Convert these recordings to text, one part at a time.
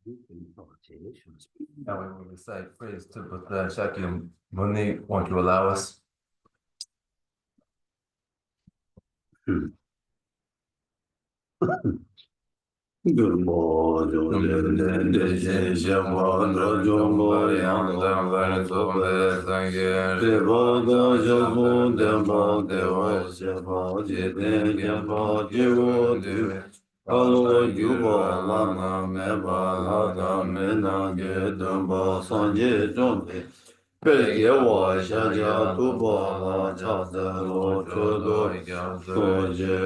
Now we will recite praise to Buddha Shakyamuni. Won't you allow us? Hello, Yuba, Lana, Meba, Lada, Mena, Gedumba, Sanje, Jombe, Pege, Shaja, Tuba, La, Chata, Lo, Chodo, Soje,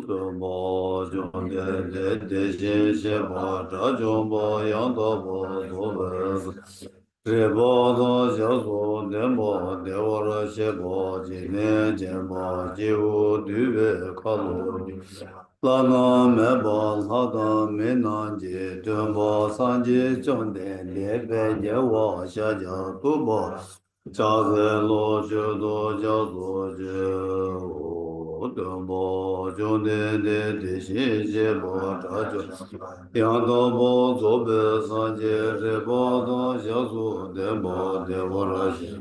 Duma, Jonde, Deje, Sheba, Jomba, Yandaba, Zobes, Reba, Jazo, Demba, Devara, Sheba, Jine, Jemba, Jivu, Dube, Kalo, Lana meba lada mena je dömba sanje chonde lebe je wa sha ja tuba cha ze lo je do ja zo je o dömba chonde de shi je ba ta jo yang do bo zo be sanje re ba da ja zo de ba de wa ra shi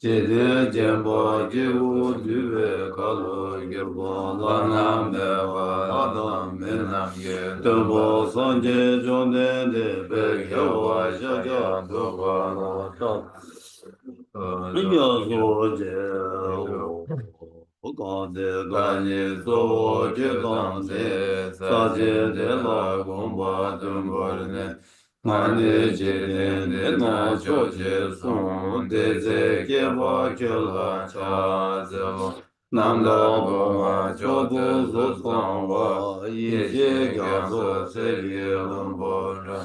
Jede jembo jivu duve kalo girbo lana meva adam menam ye tembo sanje jonde de be kyewa shaja doba la ta Nyazo je o kande ganye so je kande sa je de la gomba dumborne Mane je de na cho je son de ze ke ba ke la cha ze lo nam da go ma cho do zo san wa ye je ga zo se ye lon bo ra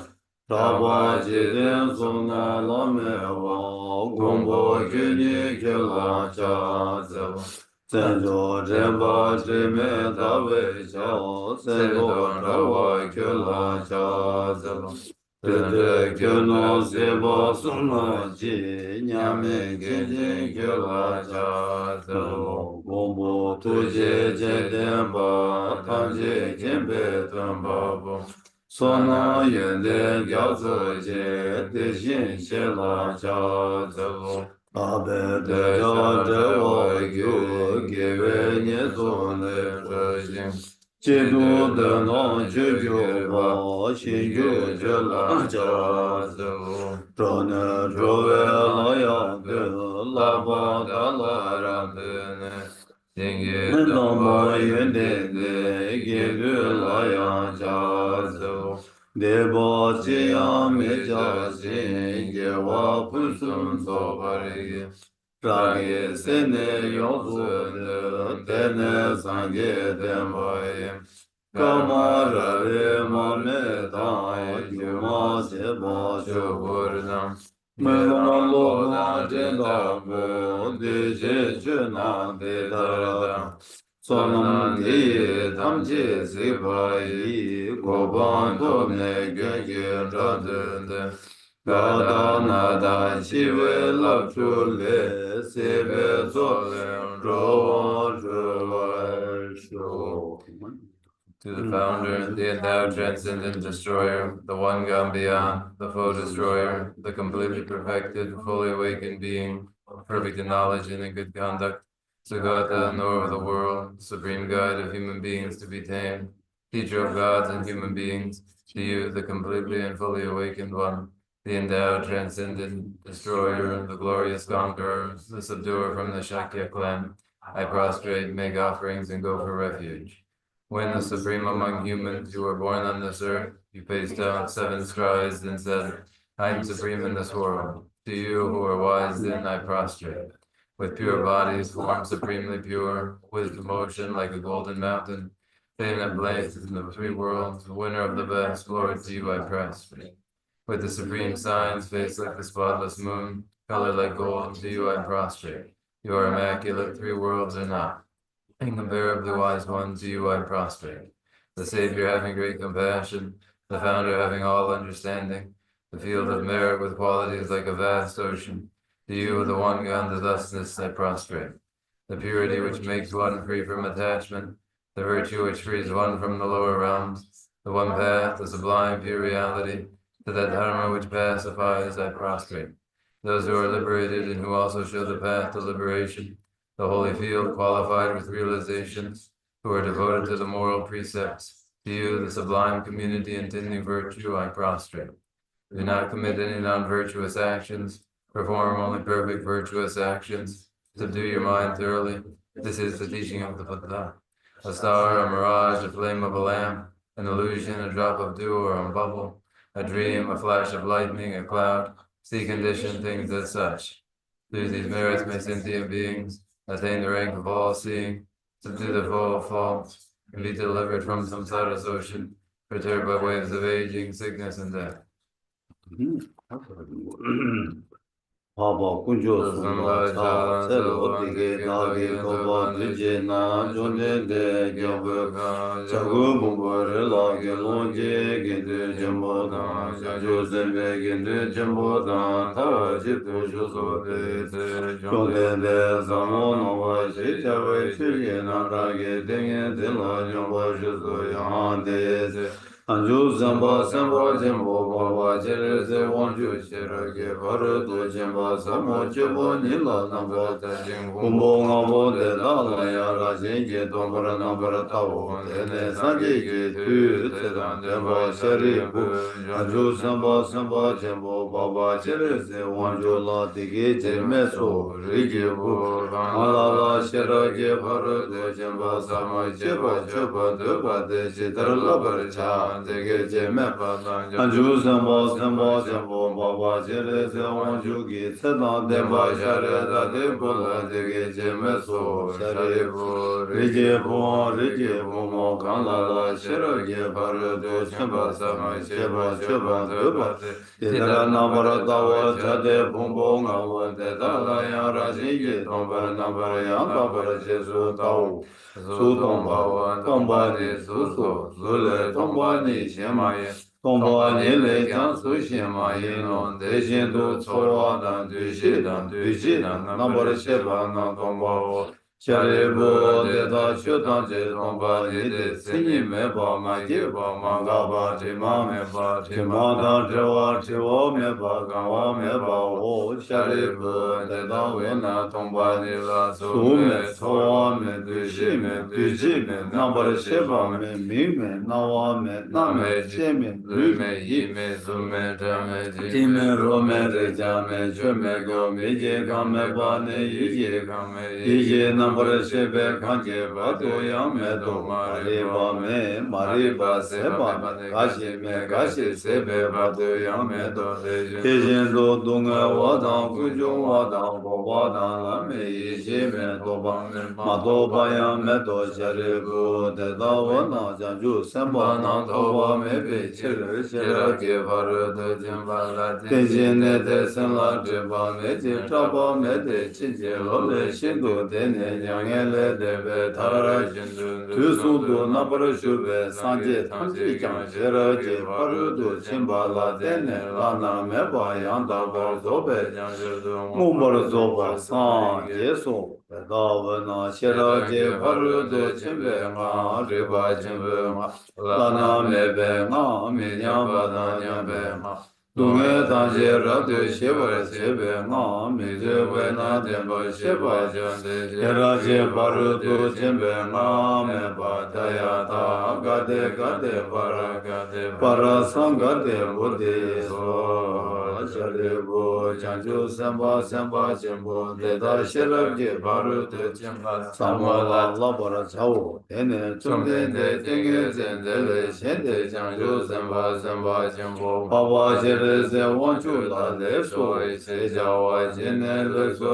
ra ba je de so na la me wa gong bo ke ni ke la cha ze lo Sen jo jen ba je me da we cha sen do ra wa ke la cha ze lo Tende kyono seba suna ji nyame genje kyola cha zelo gombo tuje je denpa tanje kenpe tenpa bo sona yende gyazo je deshin shela cha zelo abe de ja dewa gyu gewe nye zone rejim Jidu de no juju wa xin yu je la jia zi zhane zhuwe la ya de la ba da la ran de ne Jingi de ma yun de de gi du la ya jia zi De ba ji ya me jia xin ge wa pu sun so ba ri Rāngi sēne yōngsu de tēne sāngi tēmbayi Kāma rāvi mā me tāi gyūma sēpa chūpurna Mēlā lōna tēndā mū dēshē chūna tētārā Sōnam tēyē tamchē sīpāyi Kōpān tōne gyōngi rādhūnde Gāda nāda shīvē lāp chūlē sēvē sōlē rōvā chūvā shū. To the founder, the endowed transcendent destroyer, the one gone beyond, the foe destroyer, the completely perfected, fully awakened being, perfect in knowledge and in good conduct, Sugata, knower of the world, supreme guide of human beings to be tamed, teacher of gods and human beings, to you, the completely and fully awakened one, the endowed, transcendent destroyer, the glorious conqueror, the subduer from the Shakya clan, I prostrate, make offerings, and go for refuge. When the supreme among humans, you were born on this earth, you paced out 7 strides and said, I am supreme in this world. To you who are wise, then I prostrate. With pure bodies, form supremely pure, wisdom ocean like a golden mountain, fame that blazes in the 3 worlds, the winner of the best, Lord, to you I prostrate. With the supreme signs, face like the spotless moon, color like gold, to you I prostrate. You are immaculate, 3 worlds are not. Incomparably wise one, to you I prostrate. The Savior having great compassion, the Founder having all understanding, the field of merit with qualities like a vast ocean. To you, the one gone to thusness, I prostrate. The purity which makes one free from attachment, the virtue which frees one from the lower realms, the one path, the sublime pure reality, to that dharma which pacifies, I prostrate. Those who are liberated and who also show the path to liberation, the holy field qualified with realizations, who are devoted to the moral precepts, to you, the sublime community intending virtue, I prostrate. Do not commit any non-virtuous actions, perform only perfect virtuous actions, subdue your mind thoroughly. This is the teaching of the Buddha. A star, a mirage, a flame of a lamp, an illusion, a drop of dew or a bubble, a dream, a flash of lightning, a cloud, see conditioned things as such. Through these merits may sentient beings attain the rank of all-seeing, subdue the foe of faults, and be delivered from samsara's ocean, perturbed by waves of aging, sickness, and death. Baba kunjo sumba cha tselo dige dage toba duje na jonde de gyabu chagu bumbu re la ge lonje gende jembo dan jajo zembe gende jembo dan tawa jitu juzo de se jonde de zamo no wa shi chawe chuye na rage denge de la jombo juzo yan de se Anju zamba samba jembo baba jere ze wanju shira ge varu do jemba samo jebo nila namba kumbo ngabo de la la ya ra jenje dombara nambara tawo tene sanje ge tu tsedan jemba shari bu Anju zamba samba jembo baba jere ze wanju la dige jeme so rige bu ala la shira ge varu do jemba samo jeba jeba doba de jidar labar cha Dege jeme anju zamba zamba jambo baba jere ze anju gi tsena demba jare da de bola dege jeme so shari bo rije bo mo kanla la shira ge baru do chamba sama cheba cheba doba Didara nambara dawa jade bumbo ngawa de dala ya raji ge tombar nambara ya nambara jesu tau su tomba ni su so zule tomba ni shema ye tomba ni le jang su shema ye non de shin du chorwa dan du shi dan nambara sheba na tomba o Shari bo de da shu dan je tomba ni de sinyi me ba ma ye ba ma ga ba ti ma me ba ti ma da ti wo me ba ga wa me ba o shari bo de da we na tomba ni la su me so me du ji me na ba she ba me mi me na wa me na me che me lu me yi me zu me da me ji me ro me re ja me ju me go me je ga me ba ne yi je ga me yi je na ba she be kan je ba do ya me do ma re ba se ba ga she se be ba do ya me do de je jin do dong wa dang gu jong wa dang bo wa dang la me yi je me do ba ma do ba ya me do je re bu de da wa na ja ju sen ba na do ba me be che re ge ba re de jin ba la de jin ne de sen la de ba me je ta ba me de chin je lo le shin do de ne yang ye le de be ta ra jin du su do na ba re shu be san je tam ji jang je ra je ba ru do chin ba la de ne la na me ba yang da ba zo be jang je do mo ba re zo ba san je so da wa na she ra je ba ru do chin be nga re ba chin be nga la na me be nga me nya ba da nya be nga Dunga danje radyo sheba sebe nga me je we na demba sheba jande jera je baru do jembe nga me ba daya ta gade para sangade buddhi so jare bo janju samba jembo de da sherab je baru do jemba samala la bara chao ene chumde de tenge zende le shende janju samba jembo baba jere ze wanchu la le so se jawa jene le so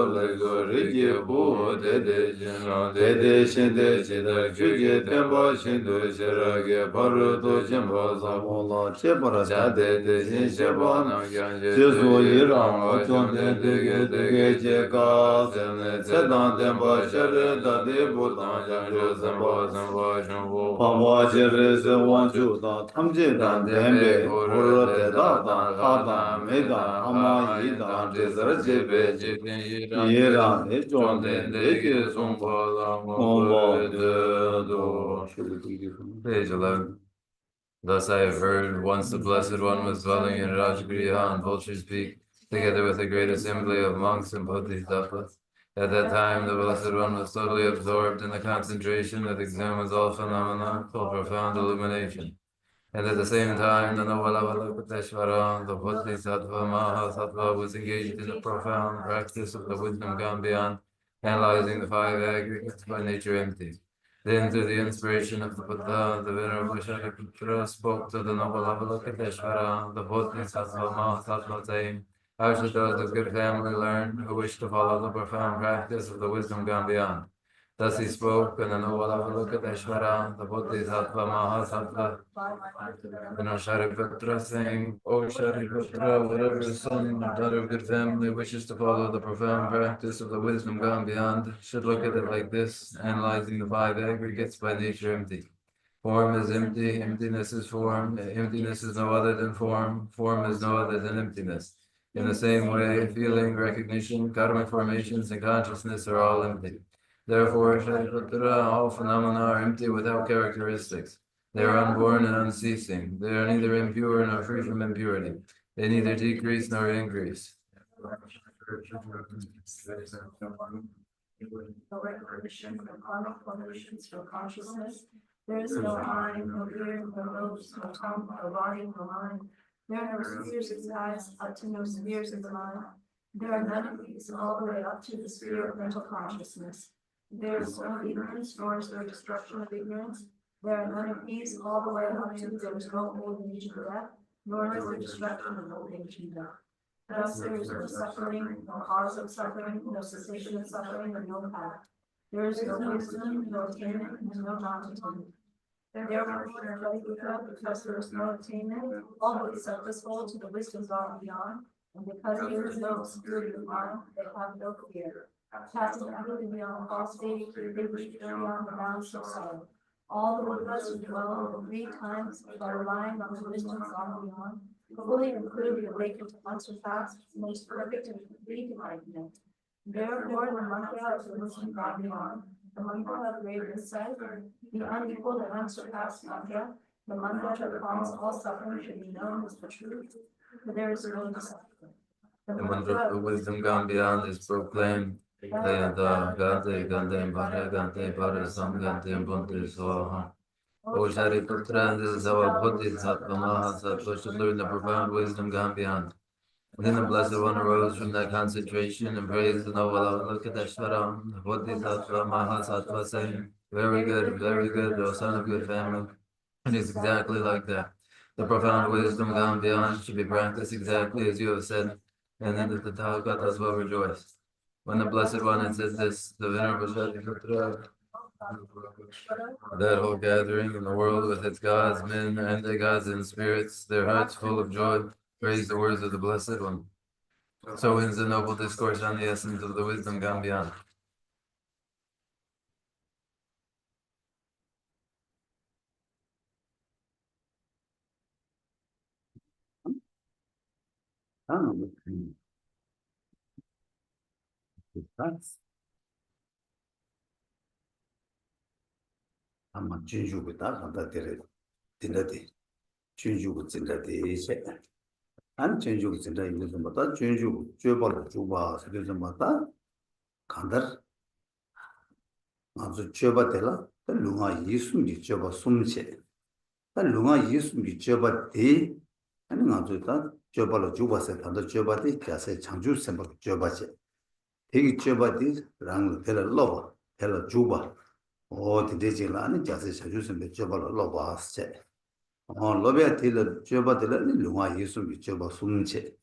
ri ge bu de de shin de che da ju ge temba shin do se ra ge paru do chen ba sa mo la che para ja de shin she ba na gyan je so yi rang o chon de ge che ka se ne se dan temba she re da de bu dan ja jo se ba shon bo baba jere ze wanchu da tham je dan de be de da da me da ama yi da de zar je be je ye ra ne chon de ge song ba la mo ba de do Page 11. Thus I have heard, once the Blessed One was dwelling in Rajagriha on Vulture's Peak, together with a great assembly of monks and Bodhisattvas. At that time, the Blessed One was totally absorbed in the concentration that examines all phenomena called profound illumination. And at the same time, the noble Avalokiteshvara, the Bodhisattva Mahasattva, was engaged in a profound practice of the wisdom gone beyond, analyzing the five aggregates by nature empty. Then, through the inspiration of the Buddha, the Venerable Shariputra spoke to the noble Avalokiteshvara, the Bodhisattva Mahasattva, saying, how should those of good family learn who wish to follow the profound practice of the wisdom gone beyond? Thus he spoke, and the noble Avalokiteshvara, the Bodhisattva Mahasattva, and Shariputra saying, O Shariputra, whatever son or daughter of good family wishes to follow the profound practice of the wisdom gone beyond should look at it like this, analyzing the five aggregates by nature empty. Form is empty, emptiness is form, emptiness is no other than form, form is no other than emptiness. In the same way, feeling, recognition, karmic formations, and consciousness are all empty. Therefore, Shariputra, all phenomena are empty without characteristics. They are unborn and unceasing. They are neither impure nor free from impurity. They neither decrease nor increase. No recognition, no karmic formations, no consciousness. There is no eye, no ear, no nose, no tongue, no body, no mind. There are no spheres of the eyes, up to no spheres of the mind. There are none of these all the way up to the sphere of mental consciousness. There is no ignorance, nor is there destruction of ignorance. There are none of these all the way up to there is no old age and death, nor is there destruction of old age and death. Thus there is no suffering, no cause of suffering, no cessation of suffering, and no path. There is no wisdom, no attainment, and no non-attainment. Therefore, because there is no attainment, all Bodhisattvas hold to the wisdom gone beyond, and because there is no obscurity of mind, they have no fear. Passing utterly beyond false faith, they reach beyond the bounds of sorrow. All the Buddhas who dwell in the three times by relying on the wisdom gone beyond, fully and clearly awakened to answer fast, most perfect and complete enlightenment. Therefore, the mantra of the wisdom gone beyond, the mantra of great insight, the unequaled and unsurpassed mantra, the mantra that calms all suffering should be known as the truth, for there is no suffering. The mantra of the wisdom gone beyond is proclaimed. Gante, Gante, Gante, Bhare, Gante, Bhare, Sam, Gante, Bhante, Swaha. O Shariputra, this is how a Bodhisattva Mahasattva should learn the profound wisdom gone beyond. And then the Blessed One arose from that concentration and praised the noble Avalokiteshvara, the Bodhisattva Mahasattva, saying, very good, O son of good family. It is exactly like that. The profound wisdom gone beyond should be practiced exactly as you have said, and then the Tathagatas will rejoice. When the Blessed One had said this, the Venerable Shariputra, that whole gathering in the world with its gods, men, and the gods and spirits, their hearts full of joy, praise the words of the Blessed One. So ends the noble discourse on the essence of the wisdom gone beyond. 아마 준주부다 간다 데레 딘다데 준주부 진다데 세 안 준주부 진다 이거는 뭐다 준주부 쥐벌 주바 그래서 뭐다 간다 아주 쥐바데라 루가 예수님 쥐바 숨체 루가 예수님 쥐바데 아니 아주 다 쥐벌 주바세 간다 쥐바데 자세 창주 semba 쥐바세 되게 쥐바데 랑 데라 로바 데라 주바 디데지라는 자세 자주선 몇저발 로바스체 로베 딜 저바들 루가 예수비 저바 숨체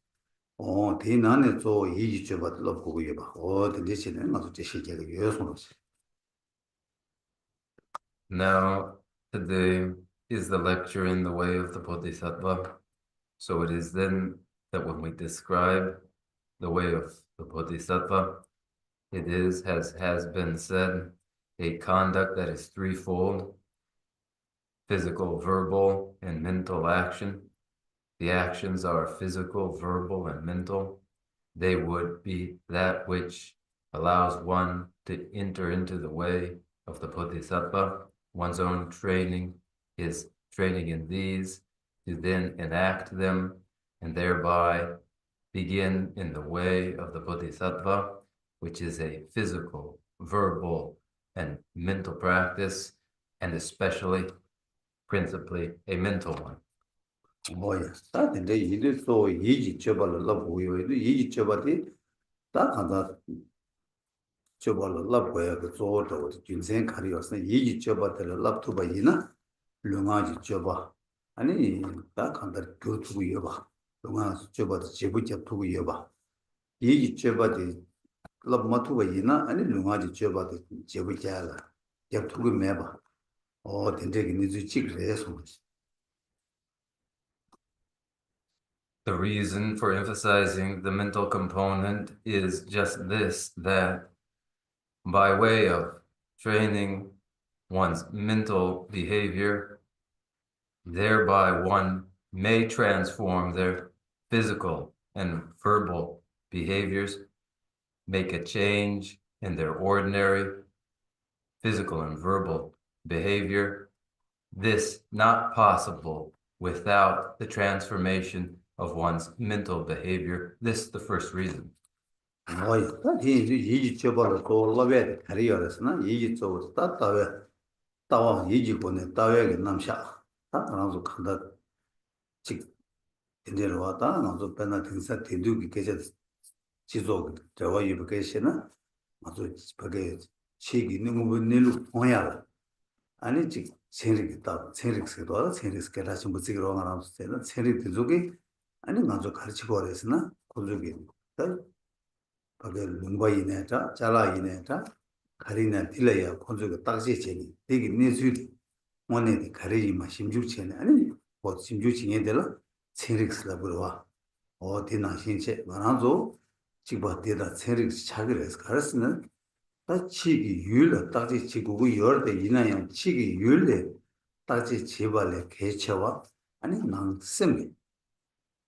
디나네 조 이지 저바들 로보고 봐 디데지는 아주 제시계를 요소로지. Now, today is the lecture in the way of the Bodhisattva. So it is then that when we describe the way of the Bodhisattva, it is, as has been said, a conduct that is threefold: physical, verbal, and mental action. The actions are physical, verbal, and mental. They would be that which allows one to enter into the way of the Bodhisattva. One's own training is training in these, to then enact them, and thereby begin in the way of the Bodhisattva, which is a physical, verbal, and mental practice, and especially, principally, a mental one. 뭐야 다 근데 이들 또 이지 줘발라 보여요 이지 줘발이 다 간다 줘발라 보여 그 조도 진생 가리었어 이지 줘발들 랍투바이나 룽아지 줘봐 아니 다 간다 교투고 여봐 룽아 줘봐도 제부 잡투고 여봐 이지 줘봐도 랍마투바이나 아니 룽아지 줘봐도 제부 잡라 잡투고 매봐 된대기 니즈 찍래서 The reason for emphasizing the mental component is just this, that by way of training one's mental behavior, thereby one may transform their physical and verbal behaviors, make a change in their ordinary physical and verbal behavior. This not possible without the transformation of one's mental behavior. This is the first reason. 이지 줘봐도 돌아베 가리어스나 이지 줘 따따웨 따와 이지 보내 따웨게 남샤 따라서 간다 직 인제로 왔다 나도 배나 등사 대두기 계제 지속 저와 이브케시나 아주 그게 시기 있는 거 내로 통해야 아니 직 생리겠다 생리스도 알아 생리스게 다시 뭐 지그러 가는 때는 생리 대족이 아니 나도 가르치고 그랬으나 고족이 그게 룽바이네다 잘라이네다 가리나 딜레야 고족이 딱지 제니 되게 내수디 원에 가리마 심주체네 아니 뭐 심주치에 되라 생리스라 그러와 어디나 신체 말아도 지금 대다 생리스 차기를 해서 가르치는 다 치기 유일 딱지 지구고 열대 이나양 치기 유일에 딱지 제발에 개체와 아니 낭sem이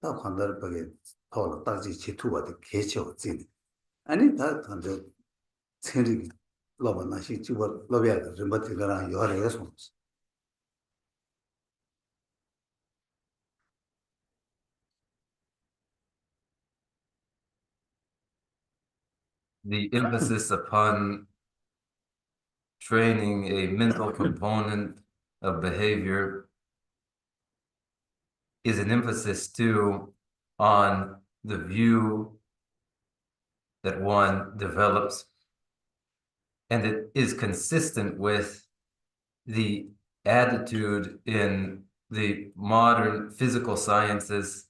다 관다를 밖에 더 딱지 지투바도 개체와 진 아니 다 간데 생리 로바나시 지발 로비아가 림바티가랑 열에서 The emphasis upon training a mental component of behavior is an emphasis too on the view that one develops, and it is consistent with the attitude in the modern physical sciences,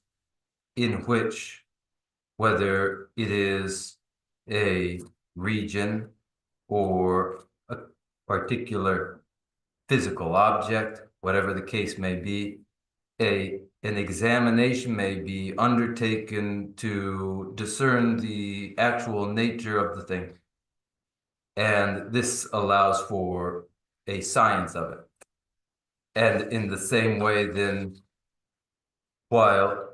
in which, whether it is a region or a particular physical object, whatever the case may be, an examination may be undertaken to discern the actual nature of the thing. And this allows for a science of it. And in the same way, then, while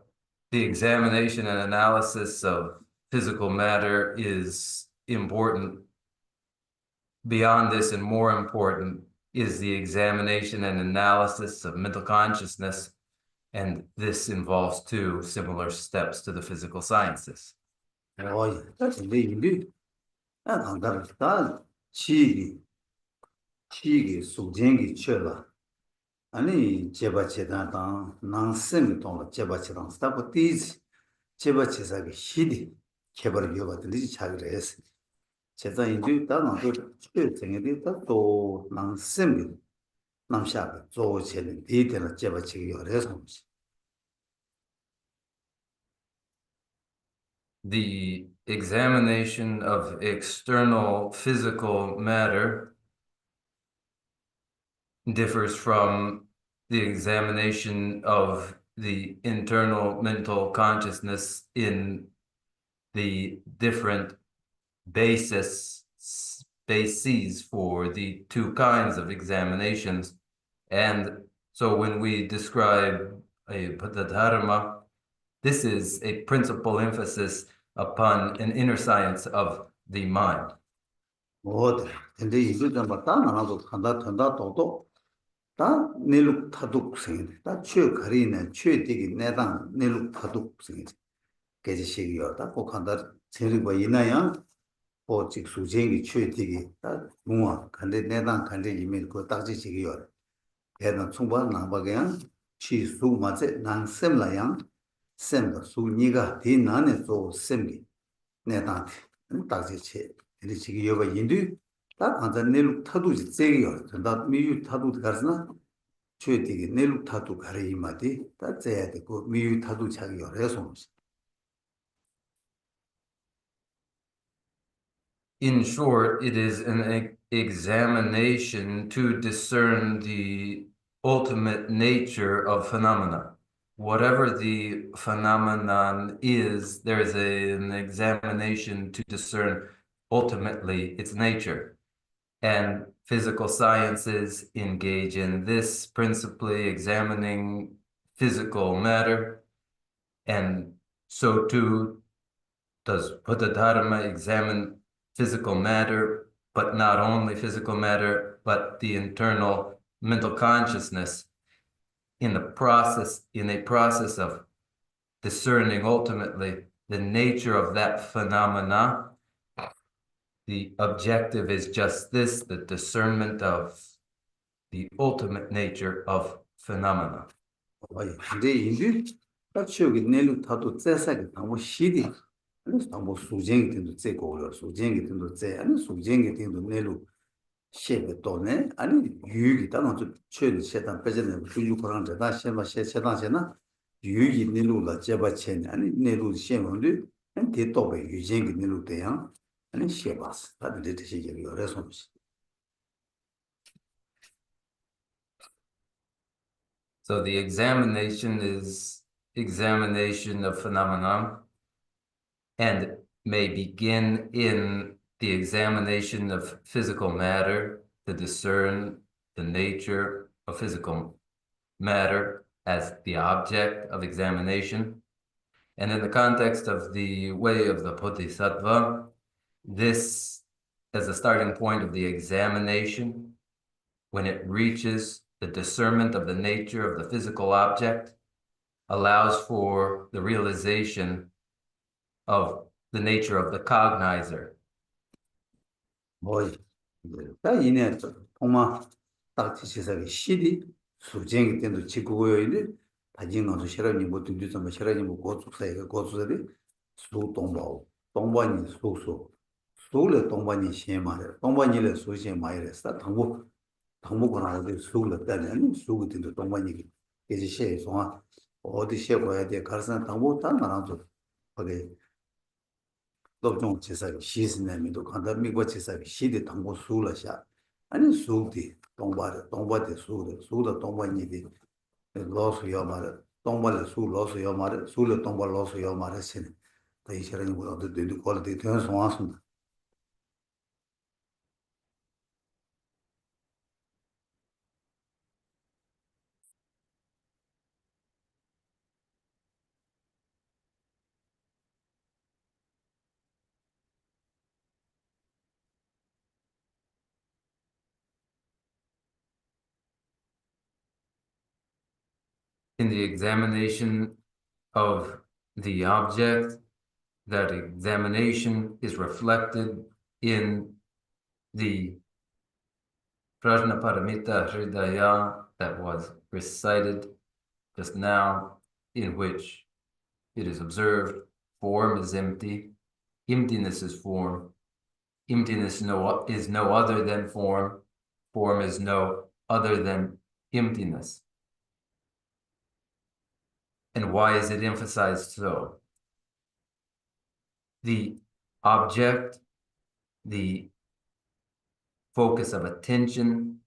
the examination and analysis of physical matter is important, beyond this and more important is the examination and analysis of mental consciousness, and this involves two similar steps to the physical sciences. that's indeed. 다 치기 수쟁기 쳐라 아니 제바체다다 난셈이 돈 제바체랑 스타포티즈 제바체사기 시디 개발이 요바든지 자기를 했어 제가 인도 다나도 최정에도 또 난셈이 남샤가 조체는 디테일 제바체기 요래서 The examination of external physical matter differs from the examination of the internal mental consciousness in the different bases for the two kinds of examinations. And so when we describe a Bodhisattva, this is a principal emphasis upon an inner science of the mind. 근데 이거 좀 봤다 나도 간다 또 다 내룩 타독 생이 다 최거리는 최되게 내당 내룩 타독 생이 개지식이었다 꼭 한다 제리고 이나야 보직 수쟁이 최되게 다 공화 근데 내당 근데 이미 그 딱지식이요 얘는 충분한 나바게야 치수 맞에 난 셈라양 셈도 수니가 뒤난에 또 셈이 내당 딱지체 이리식이 여가 인도 딱 앉아 내룩 타도지 제기요 전다 미유 타도 가르나 최되게 내룩 타도 가리마디 다 제야 되고 미유 타도 자기 열어서 In short, it is an examination to discern the ultimate nature of phenomena. Whatever the phenomenon is, there is an examination to discern ultimately its nature. And physical sciences engage in this, principally examining physical matter. And so too does Buddha Dharma examine physical matter, but not only physical matter, but the internal mental consciousness in a process of discerning ultimately the nature of that phenomena. The objective is just this, the discernment of the ultimate nature of phenomena. 근데 인도 딱 지역이 내륙 타도 제사게 너무 시디 아니 너무 수쟁이 된도 제고요 수쟁이 된도 제 아니 수쟁이 된도 내륙 셰베 또네 아니 유기 단어 좀 최대 세단 빼지는 주주 그런 데다 셰마 세단세나 유기 내륙라 제바체 아니 내륙 셰몬데 한 대도베 유쟁이 내륙 대양 아니 셰바스 다들 되듯이 여래서 So the examination is examination of phenomenon and may begin in the examination of physical matter to discern the nature of physical matter as the object of examination. And in the context of the way of the Bodhisattva, this as a starting point of the examination, when it reaches the discernment of the nature of the physical object, allows for the realization of the nature of the cognizer. 뭐이 다 이내 통마 딱 지시사기 시디 수쟁이 때도 지구고요인데 다진어도 싫어니 뭐 등주 좀 싫어니 뭐 고속사이가 고속들이 수 동바오 동반이 수수 수를 동반이 시에마래 동반이를 수시에 마이랬다 당고 어디 수를 때는 수고 된도 동반이 이제 시에 송아 어디 시에 가야 돼 가르선 당고 다 나눠도 거기 좀 제사기 시스템에도 간다 미국 제사기 시대 당고 수라샤 아니 수디 동바데 수도 동바니디 로스요 말에 동바를 수 로스요 말에 수를 동바 로스요 말에 신 대시라는 거 어디 되는 퀄리티 되는 상황입니다. In the examination of the object, that examination is reflected in the Prajnaparamita Hridaya that was recited just now, in which it is observed form is empty, emptiness is form, emptiness is no other than form, form is no other than emptiness. And why is it emphasized so? The object, the focus of attention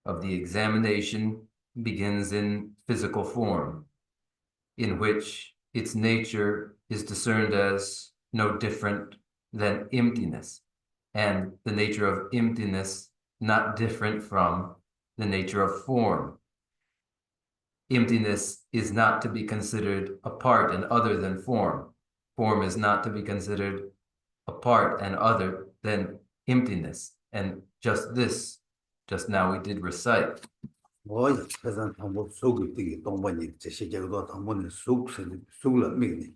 of the examination begins in physical form, in which its nature is discerned as no different than emptiness, and the nature of emptiness not different from the nature of form. Emptiness is not to be considered apart and other than form. Form is not to be considered apart and other than emptiness. And just this, just now we did recite. 뭐야, 세상 정보 속이 되게 동반이 제 세계도 동반의 속을 믿네.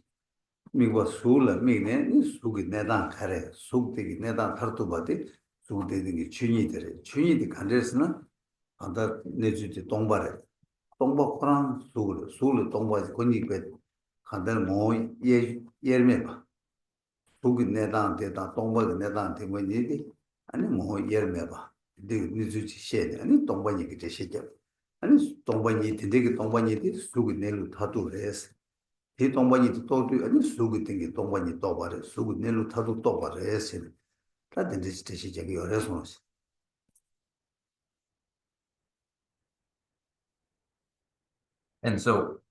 미국 속을 믿네. 이 속이 내단 가래. 속 되게 내단 탈도 받이 속 되는 게 주인이들. 주인이 간데스는 안다 내주지 동바래. 동바 코란 속을 동바지 권익배 간다는 뭐예 예매 봐. 속이 내단 대단 동바가 내단 되면이 아니 뭐 예매 봐. 네 내주지 셰네. 아니 동반이 그 세계 아니 동반이 되게 동반이 수고 내로 타도 그래서 이 동반이 또 아니 수고 되게 동반이 또 말해 수고 내로 타도 또 말해서 다 된지 시작이 어려서 And so,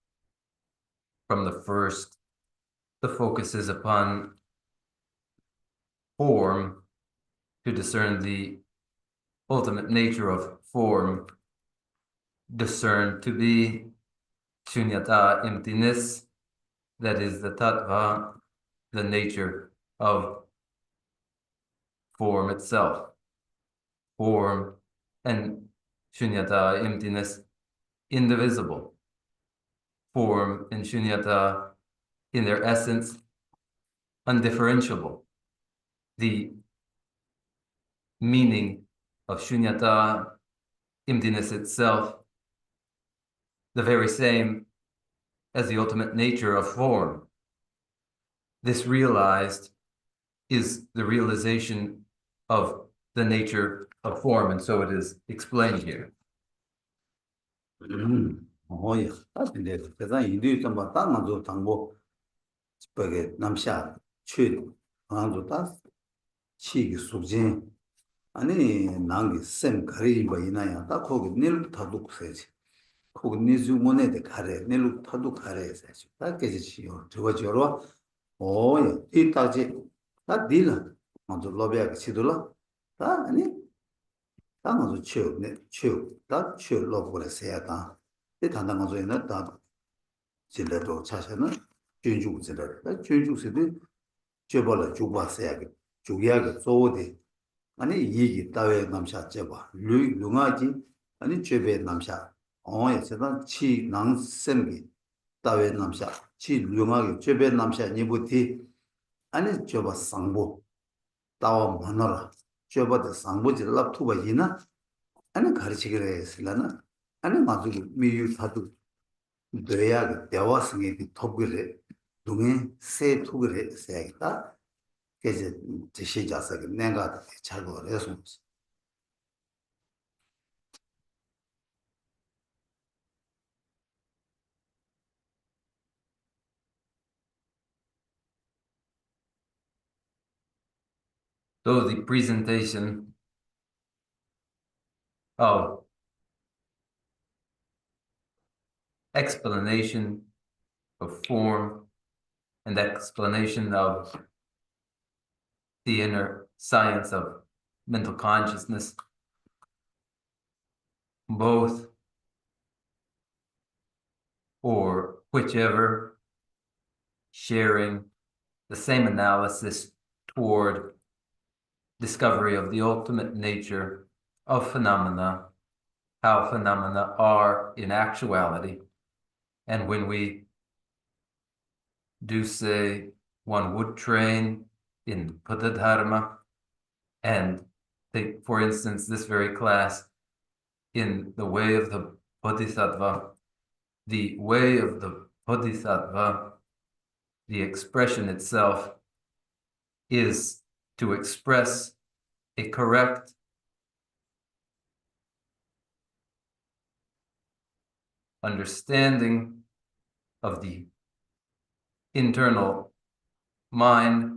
from the first, the focus is upon form to discern the ultimate nature of form, discerned to be shunyata, emptiness, that is the tattva, the nature of form itself. Form and shunyata, emptiness, indivisible. Form and shunyata, in their essence, undifferentiable. The meaning of shunyata, emptiness itself, the very same as the ultimate nature of form. This realized is the realization of the nature of form, and so it is explained here. 뭐야 다 근데 대단 인도 좀 봤다 나도 당고 저게 남샤 취 나도 다 치기 수진 아니 난게 쌤 가리 뭐 이나야 다 거기 늘 타도 그래지 거기 니즈 모네데 가래 늘 타도 가래서 다 깨지지요 저거 저러 뭐야 이 따지 다 딜라 먼저 로비아 치돌라 다 아니 다 먼저 다 로브를 세야다 이 단단 먼저 있는 다 진짜로 차셔는 준주지를 준주세도 줘발라 주바세야게 주야게 소데 아니 이기 따외 남샤 제바 룽아지 아니 죄배 남샤 세단 치 낭sem기 따외 남샤 치 룽아게 죄배 남샤 니부티 아니 줘바 상보 따와 만나라 줘바데 상보지 랍투바이나 아니 가르치기를 했으려나 아니 마주 미유 사두 돼야 대화성이 톱그래 동에 세 투그래 세야겠다 그래서 제시자서 내가 잘 모르겠어 So the presentation of explanation of form and explanation of the inner science of mental consciousness, both or whichever, sharing the same analysis toward discovery of the ultimate nature of phenomena, how phenomena are in actuality. And when we do say one would train in Buddha Dharma, and take, for instance, this very class in the way of the Bodhisattva, the way of the Bodhisattva, the expression itself is to express a correct understanding of the internal mind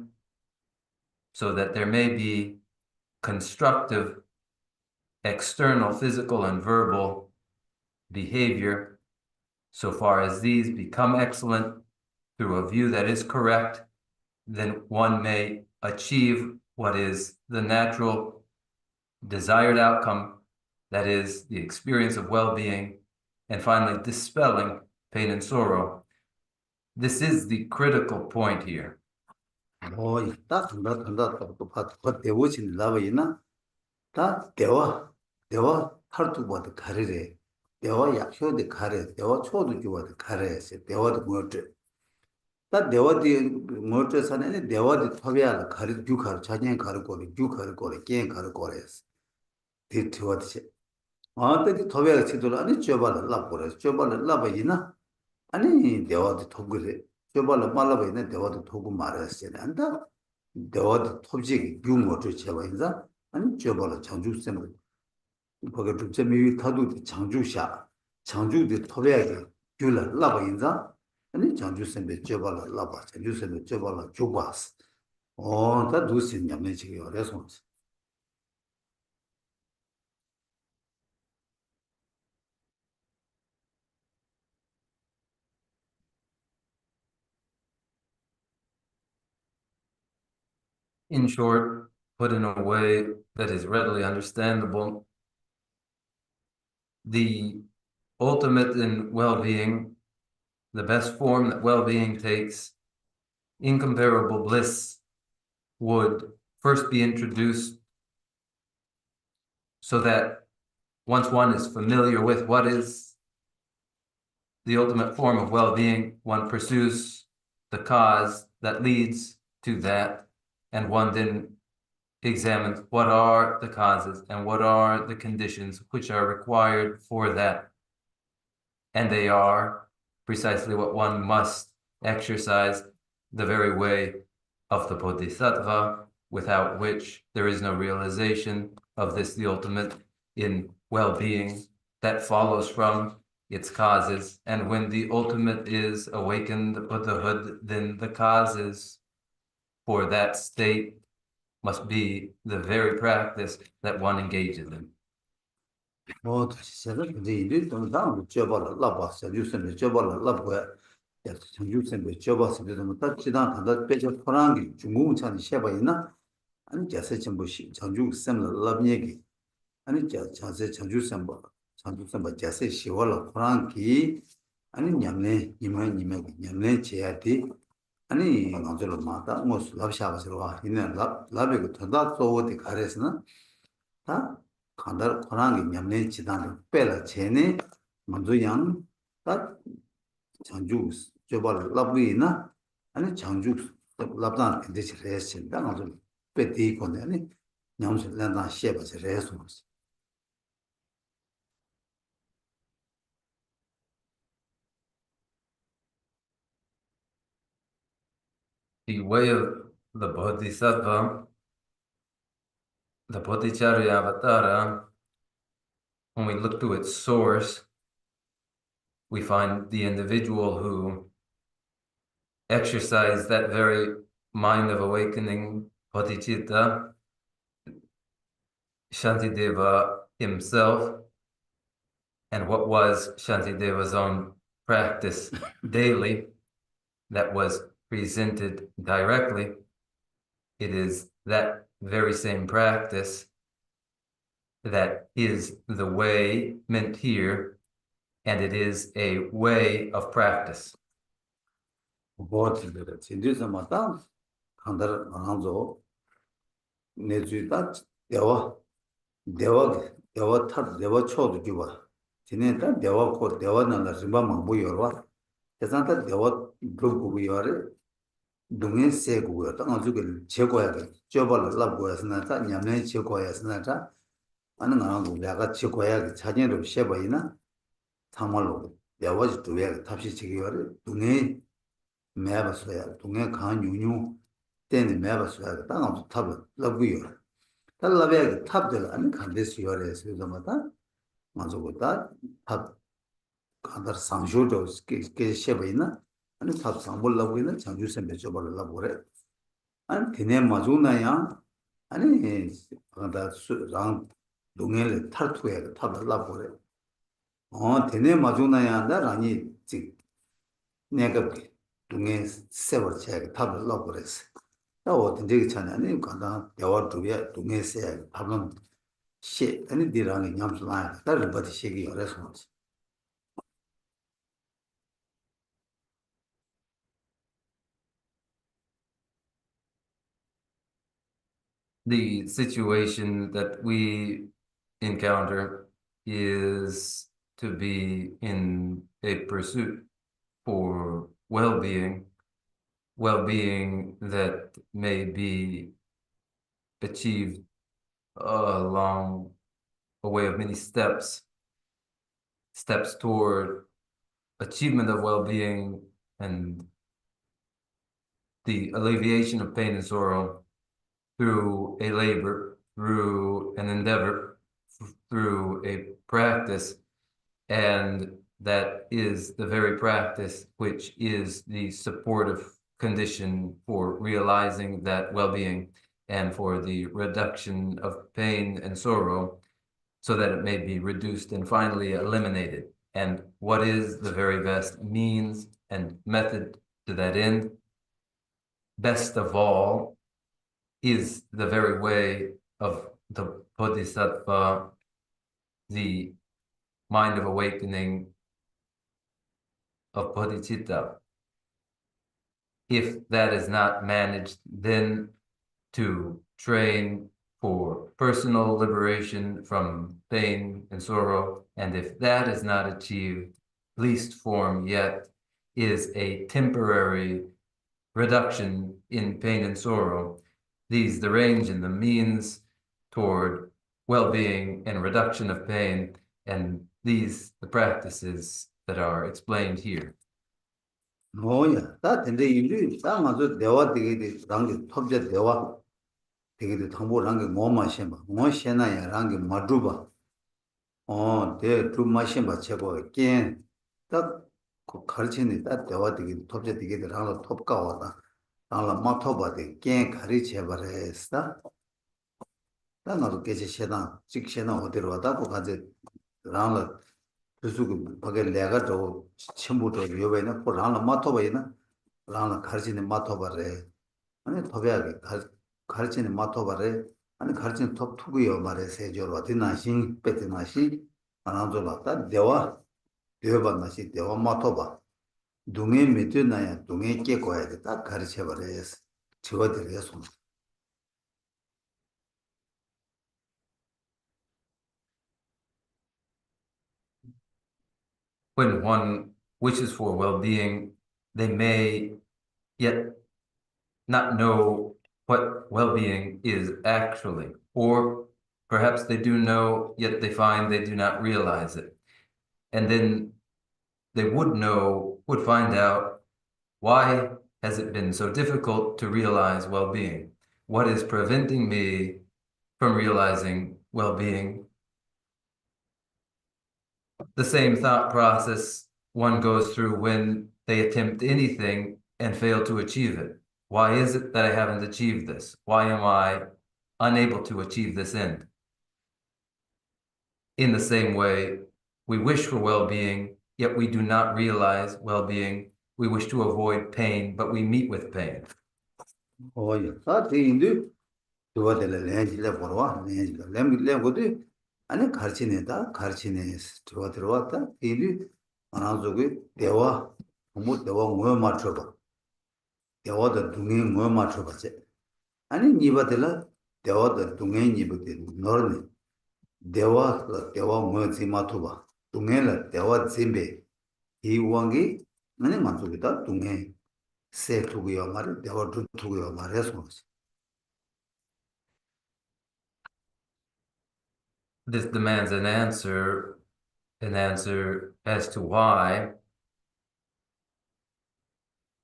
so that there may be constructive external physical and verbal behavior so far as these become excellent through a view that is correct, then one may achieve what is the natural desired outcome, that is the experience of well-being, and finally dispelling pain and sorrow. This is the critical point here. 다 또 대우진 나와이나 다 대화 하루도 봐도 가르래 대화 약효의 가래, 대화 초도 주어도 가래에서 대화도 뭐지? 다 대화디 뭐지 사는 대화디 토비알 가리 주카르 자년 가르 거리 주카르 거리 게임 가르 거리에서 뒤트워지. 아, 때디 토비알 치도록 아니 줘봐라 라보래. 줘봐라 라바이나 아니 대화디 토그래. 줘봐라 말라바이나 대화디 토고 말했어요. 안다. 대화디 토지 유머 저 제가 인자 아니 줘봐라 장주쌤 거기 좀재미 타도 장주샤 장주의 토백이 줄라 라바 인자 아니 장주선배 줘발라 라바 장주선배 줘발라 줘바스 다 두신 냠네 지금 그래서 In short, put in a way that is readily understandable, the ultimate in well-being, the best form that well-being takes, incomparable bliss, would first be introduced so that once one is familiar with what is the ultimate form of well-being, one pursues the cause that leads to that, and one then examines what are the causes and what are the conditions which are required for that. And they are precisely what one must exercise, the very way of the Bodhisattva, without which there is no realization of this, the ultimate in well-being that follows from its causes. And when the ultimate is awakened Buddhahood, then the causes for that state must be the very practice that one engages in. 제가 근데 이제 좀 다음 줘발라 라바 장주선배 줘발라 라바야 장주선배 줘봤을 때도 딱 지난 하다 빼져 포랑기 중국찬 셔봐 있나 아니 자세 전부시 장주선배 라비에기 아니 자세 장주선배 자세 시월라 포랑기 아니 냠네 이만 냠네 제야디 아니 먼저로 마다 뭐 랍샤바스로 와 있는 랍이고 더다 소어디 가레스나 다 간다 코랑이 냠네 지단을 빼라 제네 먼저 양다 장주 저발 랍이나 아니 장주 랍단 근데지 레스다 먼저 빼디 건데 아니 냠스 란다 셰바스 레스 The way of the Bodhisattva, the Bodhicharya Avatara, when we look to its source, we find the individual who exercised that very mind of awakening, Bodhicitta, Shantideva himself. And what was Shantideva's own practice daily that was presented directly? It is that very same practice that is the way meant here, and it is a way of practice. 뭐들 진짜 맞다 간다 안zo 내주다 대화 초도 주바 지네다 대화 코 대화는 나지마 망보 열와 대산다 대화 그거 열어 동에 세고요 땅 주길 제거해야 돼 저발 랍고야스나다 냠내 제거야스나다 아는 나하고 내가 제거해야 자녀로 쉐버이나 참말로 대화지 두에 탑시 지기열어 동에 매버서야 동에 간 유뉴 때는 매버서야 땅 탑을 랍고요 달라베 탑들 아니 간데스 요레스 그거마다 맞고다 탑 간다 상조도 게 쉐버이나 아니 탑 상볼라고 있는 장주선 맺어버리려고 그래 아니 걔네 맞우나야 아니 간다 랑 동해를 탈투에 탑을라고 그래 걔네 맞우나야 나라니 지 내가 동해 세월 제가 탑을라고 그랬어 나 어떤 적이 차냐니 간다 대화 두에 동해 세 탑은 시 아니 디랑이 냠슬라야 다른 것이 시기 그래서 The situation that we encounter is to be in a pursuit for well-being, well-being that may be achieved along a way of many steps toward achievement of well-being and the alleviation of pain and sorrow through a labor, through an endeavor, through a practice, and that is the very practice which is the supportive condition for realizing that well-being and for the reduction of pain and sorrow so that it may be reduced and finally eliminated. And what is the very best means and method to that end? Best of all is the very way of the Bodhisattva, the mind of awakening of Bodhicitta. If that is not managed, then to train for personal liberation from pain and sorrow, and if that is not achieved, least form yet is a temporary reduction in pain and sorrow. These, the range and the means toward well-being and reduction of pain, and these, the practices that are explained here. 뭐야, 다 근데 인류 상아서 대화 되게 랑게 톱제 대화 되게 당보 랑게 뭐 마셔 봐. 뭐 셴나야 랑게 마주바. 대 주마신 봐 제거 딱그 가르치는 딱 대화 되게 톱제 되게 랑로 톱가 왔다. 랑라 마토바데 깬 가르쳐 버렸어. 나도 계시 셴나 직셴나 어디로 왔다 그 가지 랑라 그래서 밖에 내가 저 첨부터 요번에 보라나 마토바이나 라나 가르치는 마토바래 아니 도배하게 가르치는 마토바래 아니 가르치는 톱 투구요 말에 세조로 어디나신 빼드나시 안아줘봤다 대화 대화반나시 대화 마토바 동해 밑에나야 동해 깨고야 돼딱 가르쳐버려서 저들이서 When one wishes for well-being, they may yet not know what well-being is actually, or perhaps they do know, yet they find they do not realize it. And then they would find out, why has it been so difficult to realize well-being? What is preventing me from realizing well-being? The same thought process one goes through when they attempt anything and fail to achieve it. Why is it that I haven't achieved this? Why am I unable to achieve this end? In the same way, we wish for well-being, yet we do not realize well-being. We wish to avoid pain, but we meet with pain. 오야 사티인데 도와들 렌지를 보러와 렌지를 렌고도 아니 가르치네다 가르치네 들어왔다 이리 안아주고 대화 뭐 대화 뭐 맞춰봐 대화도 동행 뭐 맞춰봐지 아니 니바들라 대화도 동행 니부터 너네 대화 뭐지 맞춰봐 동행을 대화 짐베 이왕이 아니 맞추기다 동행 세 두고요 말을 대화 두고요 말해서 This demands an answer as to why.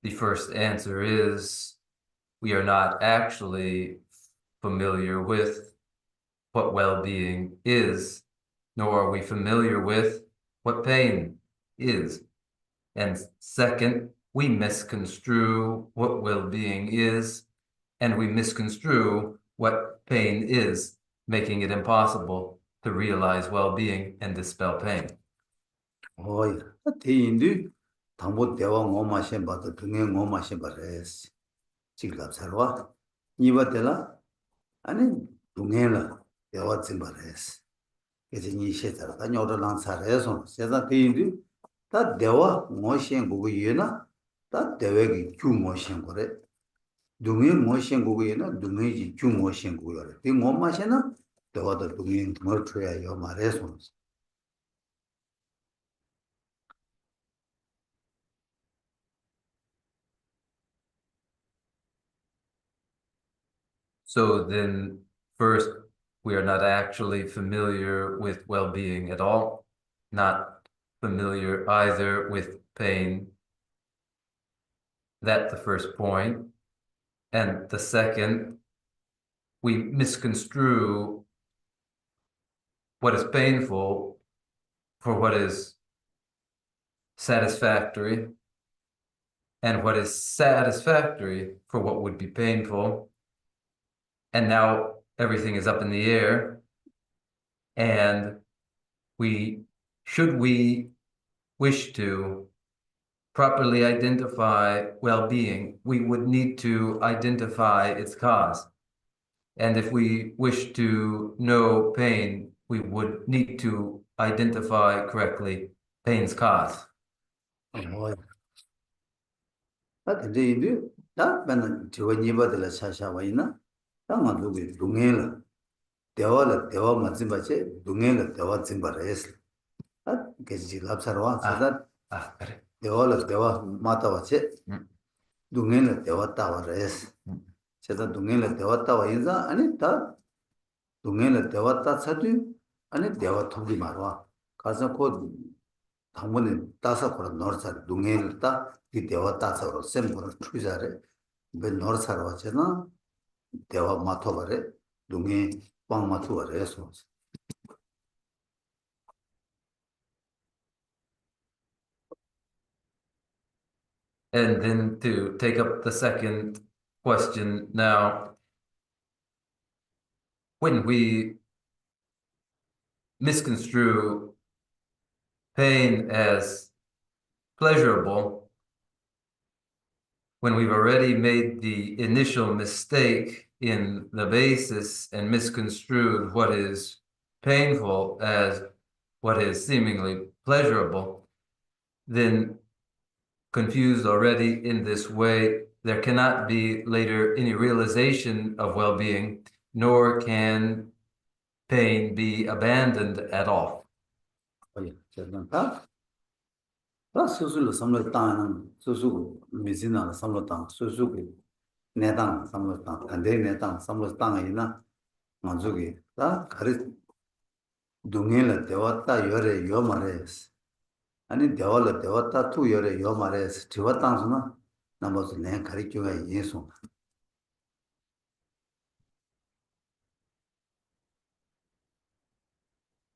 The first answer is we are not actually familiar with what well-being is, nor are we familiar with what pain is. And second, we misconstrue what well-being is, and we misconstrue what pain is, making it impossible to realize well-being and dispel pain. 어이, 대인도 당보 대화 뭐마신 봐도 등에 뭐마신 봐래스. 지금 살와. 이바텔라 아니 등에라 대화 좀 봐래스. 그래서 니 시에서 다녀오러 랑사래서 세상 대인도 다 대화 뭐신 거고 얘나 다 대외기 주 뭐신 거래. 등에 뭐신 거고 얘나 등에지 주 뭐신 거래. 이 뭐마신은 대화도 등에 뭐 줘야 요 말해서 So then, first, we are not actually familiar with well-being at all, not familiar either with pain. That's the first point. And the second, we misconstrue what is painful for what is satisfactory, and what is satisfactory for what would be painful. And now everything is up in the air. And should we wish to properly identify well-being, we would need to identify its cause. And if we wish to know pain, we would need to identify correctly pain's cause. And then to take up the second question now, when we misconstrue pain as pleasurable, when we've already made the initial mistake in the basis and misconstrued what is painful as what is seemingly pleasurable, then confused already in this way, there cannot be later any realization of well-being, nor can pain be abandoned at all.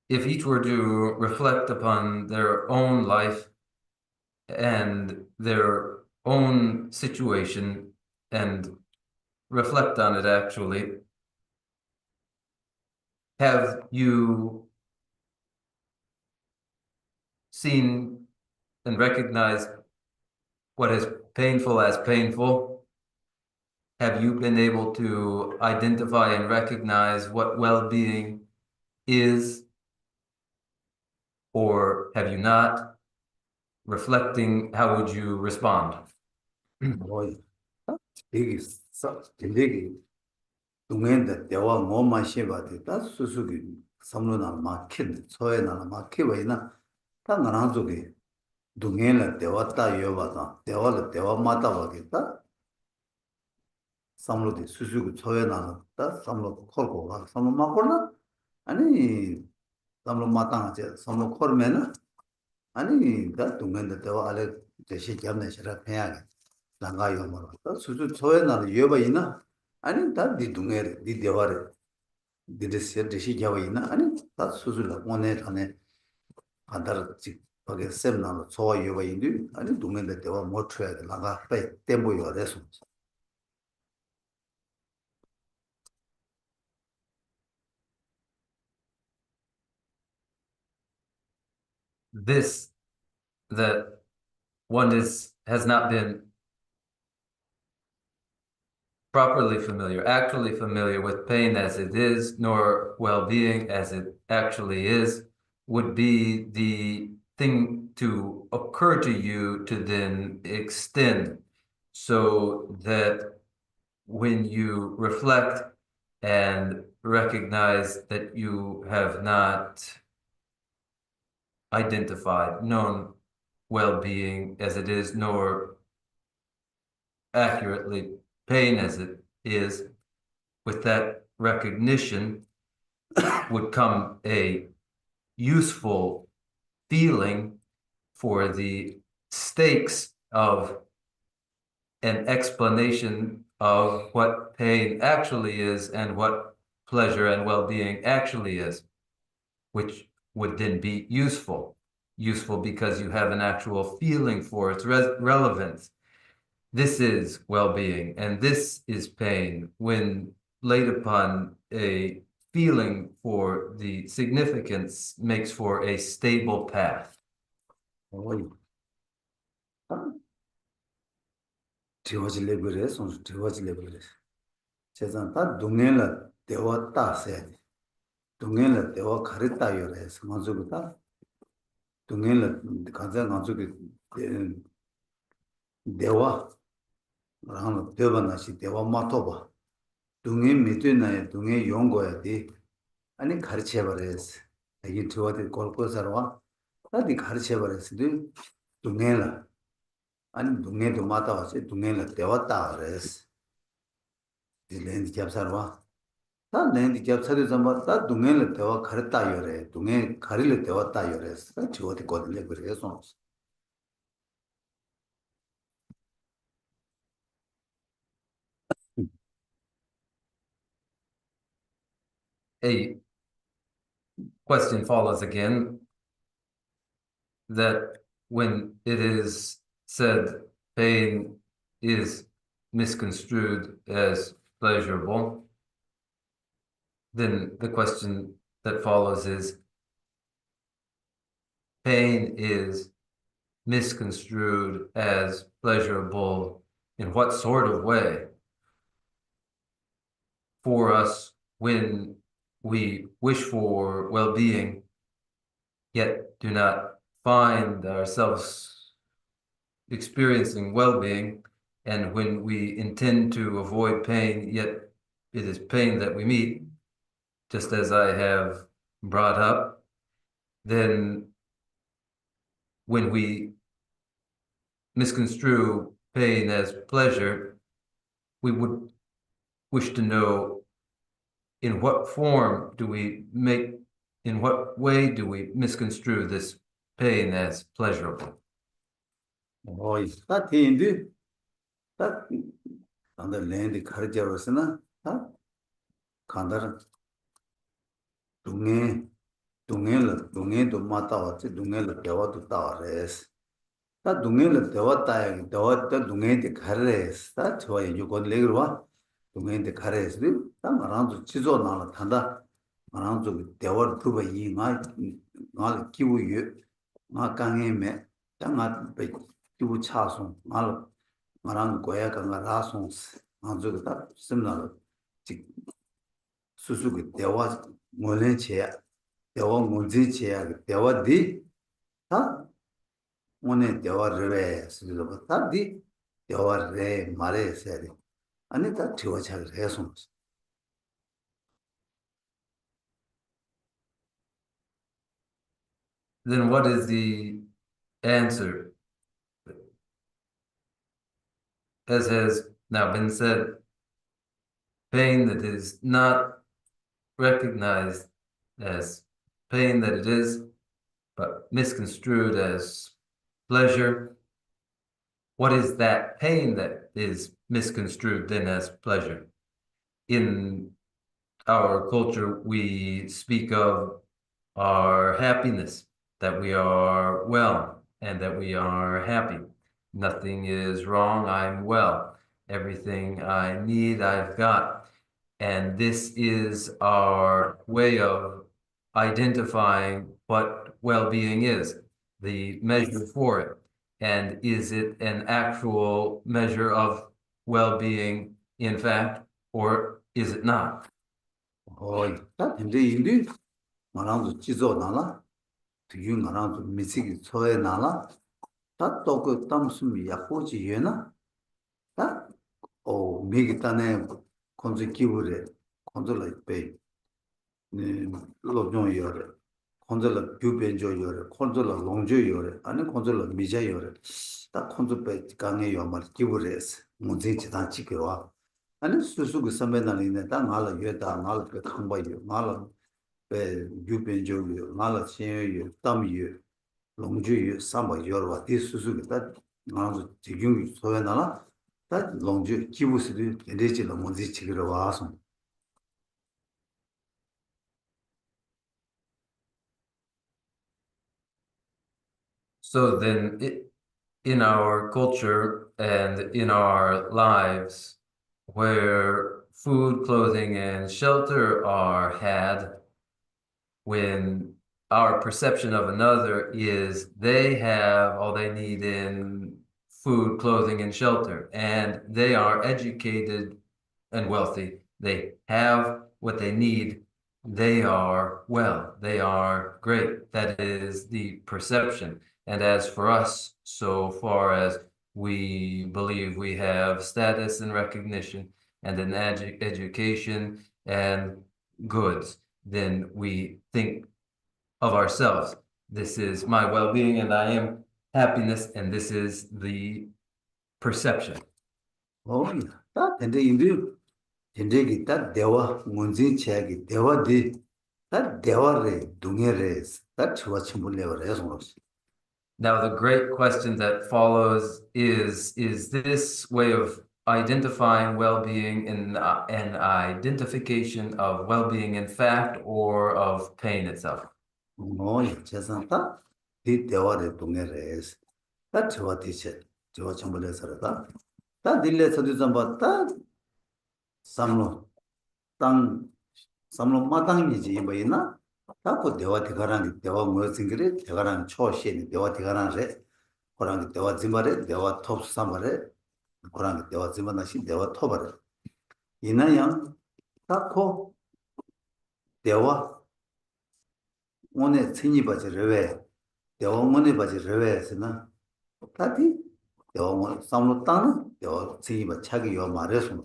If each were to reflect upon their own life and their own situation and reflect on it actually, have you seen and recognized what is painful as painful? Have you been able to identify and recognize what well-being is, or have you not? Reflecting, how would you respond? This, that one has not been properly familiar, actually familiar with pain as it is, nor well-being as it actually is, would be the thing to occur to you to then extend, so that when you reflect and recognize that you have not identified, known well-being as it is, nor accurately pain as it is, with that recognition would come a useful feeling for the stakes of an explanation of what pain actually is and what pleasure and well-being actually is, which would then be useful. Useful because you have an actual feeling for its relevance. This is well-being and this is pain when laid upon a feeling for the significance makes for a stable path. Tiwaji lebere, sonju tiwaji lebere. Chezan ta dungen la dewa ta se. Dungen la dewa kari ta yore. Manzu ku ta dungen la kanza manzu ku dewa rang dewa na shi dewa mato ba. Dungen mitu na ya dungen yongo ya di ani kari che bare. Agi tiwati kolko sarwa ta di kari che bare. Dungen la 아니 동네도 마다 와서 동네를 대왔다 그래서 랜드 잡사러와 다 랜드 잡사도 잡았다 동네를 대와 가르다 요래 동네 가리를 대왔다 요래서 저어디 거들래 그래서 A question follows again that when it is said pain is misconstrued as pleasurable, then the question that follows is pain is misconstrued as pleasurable in what sort of way for us when we wish for well-being yet do not find ourselves experiencing well-being, and when we intend to avoid pain, yet it is pain that we meet, just as I have brought up, then when we misconstrue pain as pleasure, we would wish to know in what form do we make, in what way do we misconstrue this pain as pleasurable? 다 대인데 다 안다 랜드 가르자로서나 다 간다라 동네도 마다 왔지 동네를 대화도 따라서 다 동네를 대화다야 대화다 동네한테 가르래서 다 좋아요 이거 내려와 동네한테 가르래서 다 말한도 지조 나라 탄다 말한도 대화를 두고 이마 기부유 마 강에매 땅아 기부 차송 말한 거야 강가 라송 안저다 심나로 직 수수그 대화 몰래체 대화 문제체 대화디 다 오늘 대화를 해서 다디 대화를 말해서 아니 다 대화 잘 해서 Then what is the answer? As has now been said, pain that is not recognized as pain that it is, but misconstrued as pleasure. What is that pain that is misconstrued then as pleasure? In our culture, we speak of our happiness, that we are well and that we are happy. Nothing is wrong, I'm well. Everything I need, I've got. And this is our way of identifying what well-being is, the measure for it. And is it an actual measure of well-being, in fact, or is it not? 다 근데 인디 말한도 지조 나라 뒤에 말한도 미식이 소에 나라 다 또그 담숨이 약고지 예나 다오 미기타네 건지 기부래 건들라 배 로종 요래 건들라 규변조 요래 건들라 롱조 요래 아니 건들라 미자 요래 다 건들 배 강에 요말 기부래스 문제 지단 지켜와 아니 수수 그 선배들이네 다 나를 여다 나를 그 강바요 나를 배 유변조요 나를 신유 담유 롱주유 삼바요와 이 수수 그다 나도 지금 소연하나 다 롱주 기부스도 내지는 뭔지 지기로 와서 So then, in our culture and in our lives, where food, clothing, and shelter are had, when our perception of another is they have all they need in food, clothing, and shelter, and they are educated and wealthy, they have what they need, they are well, they are great. That is the perception. And as for us, so far as we believe we have status and recognition and an education and goods, then we think of ourselves. This is my well-being and I am happiness, and this is the perception. 다 근데 인도 인데기 다 대화 문제 체기 대화디 다 대화래 동해래 다 좋아 침불려래 해서 Now, the great question that follows is this way of identifying well-being an identification of well-being in fact or of pain itself? 재산다 이 대화래 동해래 다 좋아 디체 좋아 침불려서다 다 딜레서도 좀 봤다 삼로 땅 삼로 마땅이지 뭐이나 다고 대화 대가랑 대화 뭐지 그래 대가랑 초시에 대화 대가랑래 그랑 대화 지말에 대화 톱 삼말에 그랑 대화 지만나시 대화 톱을 이나양 다고 대화 오늘 친이 바지를 대화 오늘 바지를 다디 대화 오늘 삼로 땅은 대화 친이 바 차기 요 말해서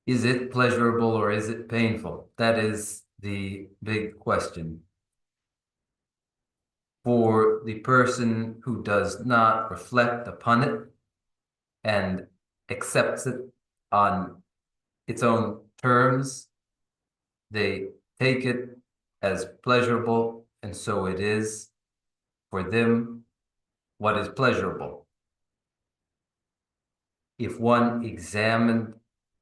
Is it pleasurable or is it painful? That is the big question. For the person who does not reflect upon it and accepts it on its own terms, they take it as pleasurable, and so it is for them what is pleasurable. If one examined,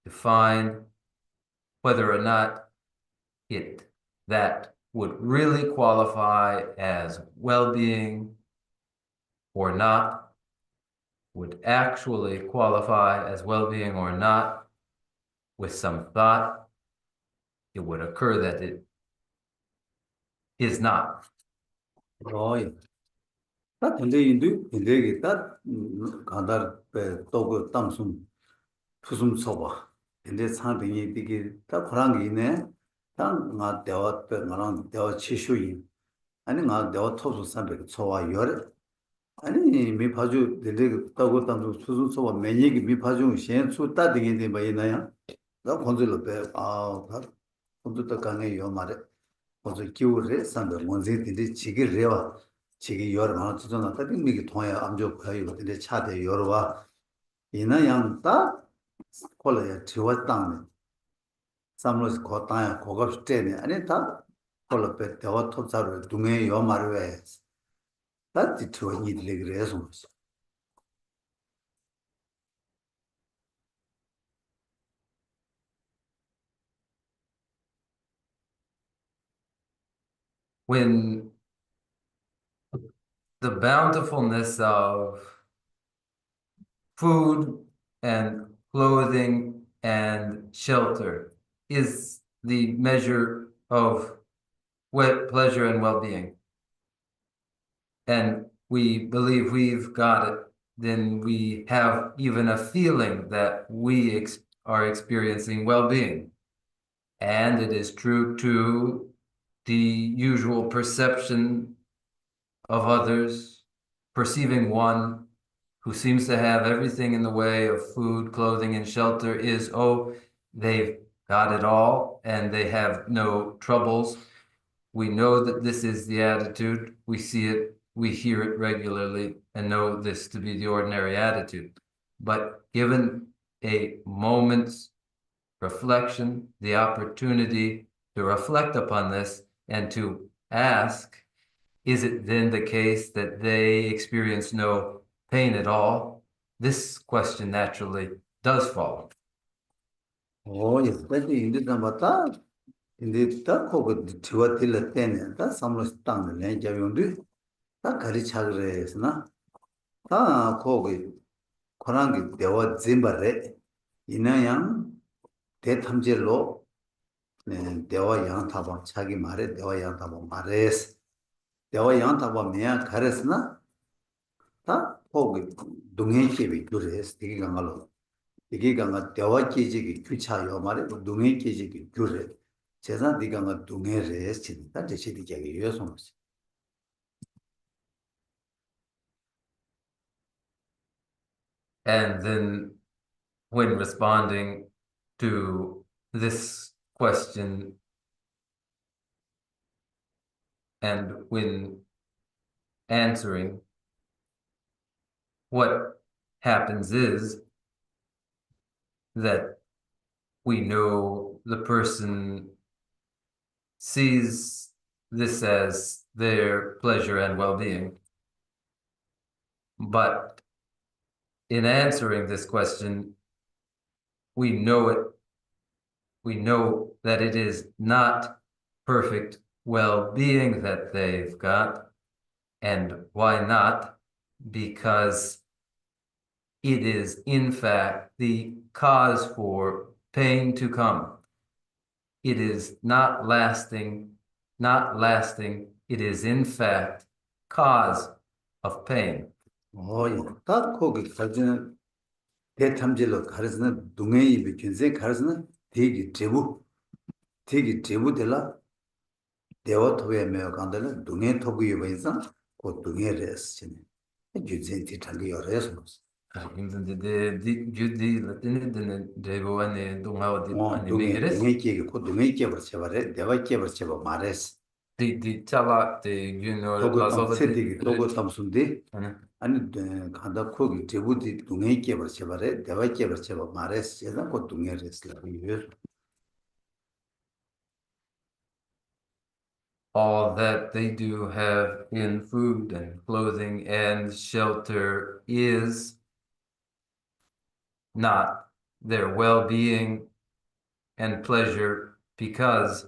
defined whether or not that would really qualify as well-being or not, would actually qualify as well-being or not, with some thought, it would occur that it is not. 다 근데 인도기 다 간다 또그 땅숨 투숨 쳐봐 근데 상등이 되게 다 그런 게 있네 당가 대화 때 나랑 대화 치슈이 아니 나 대화 토수 300 쳐와 열 아니 미 봐주 근데 따고 땅도 투숨 쳐봐 매니기 미 봐주 현수 따등이 돼 봐이나야 나 본질로 배아 본질도 강해 요 말에 본질 기울에 산다 뭔지 근데 지게 레와 지기 여러 하나 주잖아. 딱히 미기 통해 암조 거의고 근데 차대 여러와 이나양 다 콜라야 지와 땅네. 삼로스 고땅야 고급 때네. 아니 다 콜라베 대화 톱자로 동해 요 말왜. 다 뒤트원이 그래서. When the bountifulness of food and clothing and shelter is the measure of pleasure and well-being, and we believe we've got it, then we have even a feeling that we are experiencing well-being. And it is true to the usual perception of others, perceiving one who seems to have everything in the way of food, clothing, and shelter is, oh, they've got it all and they have no troubles. We know that this is the attitude. We see it, we hear it regularly and know this to be the ordinary attitude. But given a moment's reflection, the opportunity to reflect upon this and to ask, is it then the case that they experience no pain at all? This question naturally does follow. yes, but in the Nambata, in the Tako, the Tuatilla ten, that's almost done the Lenja, that Karichagres, na. Ah, Kogi, Korangi, there was Zimbare, Inayang, 대탐질로 대화 양타바 자기 말에 대화 양타바 말레스 대화 양타바 메야 가레스나 다 거기 동행집이 그래서 되게 강가로 되게 강가 대화 계직이 규차요 말에 동행 계직이 그래 제가 네가 가 동행을 진짜 제시디 얘기 요소 And then when responding to this question and when answering, what happens is that we know the person sees this as their pleasure and well-being. But in answering this question, we know it. We know that it is not perfect well-being that they've got. And why not? Because it is, in fact, the cause for pain to come. It is not lasting, it is, in fact, cause of pain. 다 거기 가지는 대탐질로 가르스는 동행이 비킨세 가르스는 되게 제부들라 대화 토에 매어 간다는 동행 토구에 보이서 그 동행레스 지네 주진티 탈리어레스 동행께 그 동행께 버쳐버려 대화께 버쳐 말레스 도고 삼순데 아니 간다 거기 제부디 동행께 버쳐버려 대화께 버쳐 말레스 제가 그 동행레스라 All that they do have in food and clothing and shelter is not their well-being and pleasure, because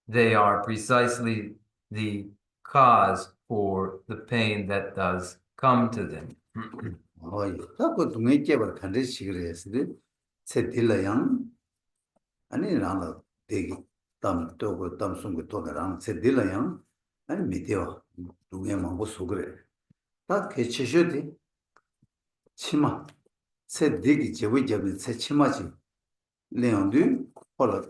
they are precisely the cause for the pain that does come to them. 그 동행께 버 간데시그레 했으리 세딜라양 아니 나라 되게 땀 또고 땀 숨고 또랑 세딜라양 아니 미디어 동행 망고 소그래 다 개체셔디 치마 세디기 제위잡는 세 치마지 레온드 홀라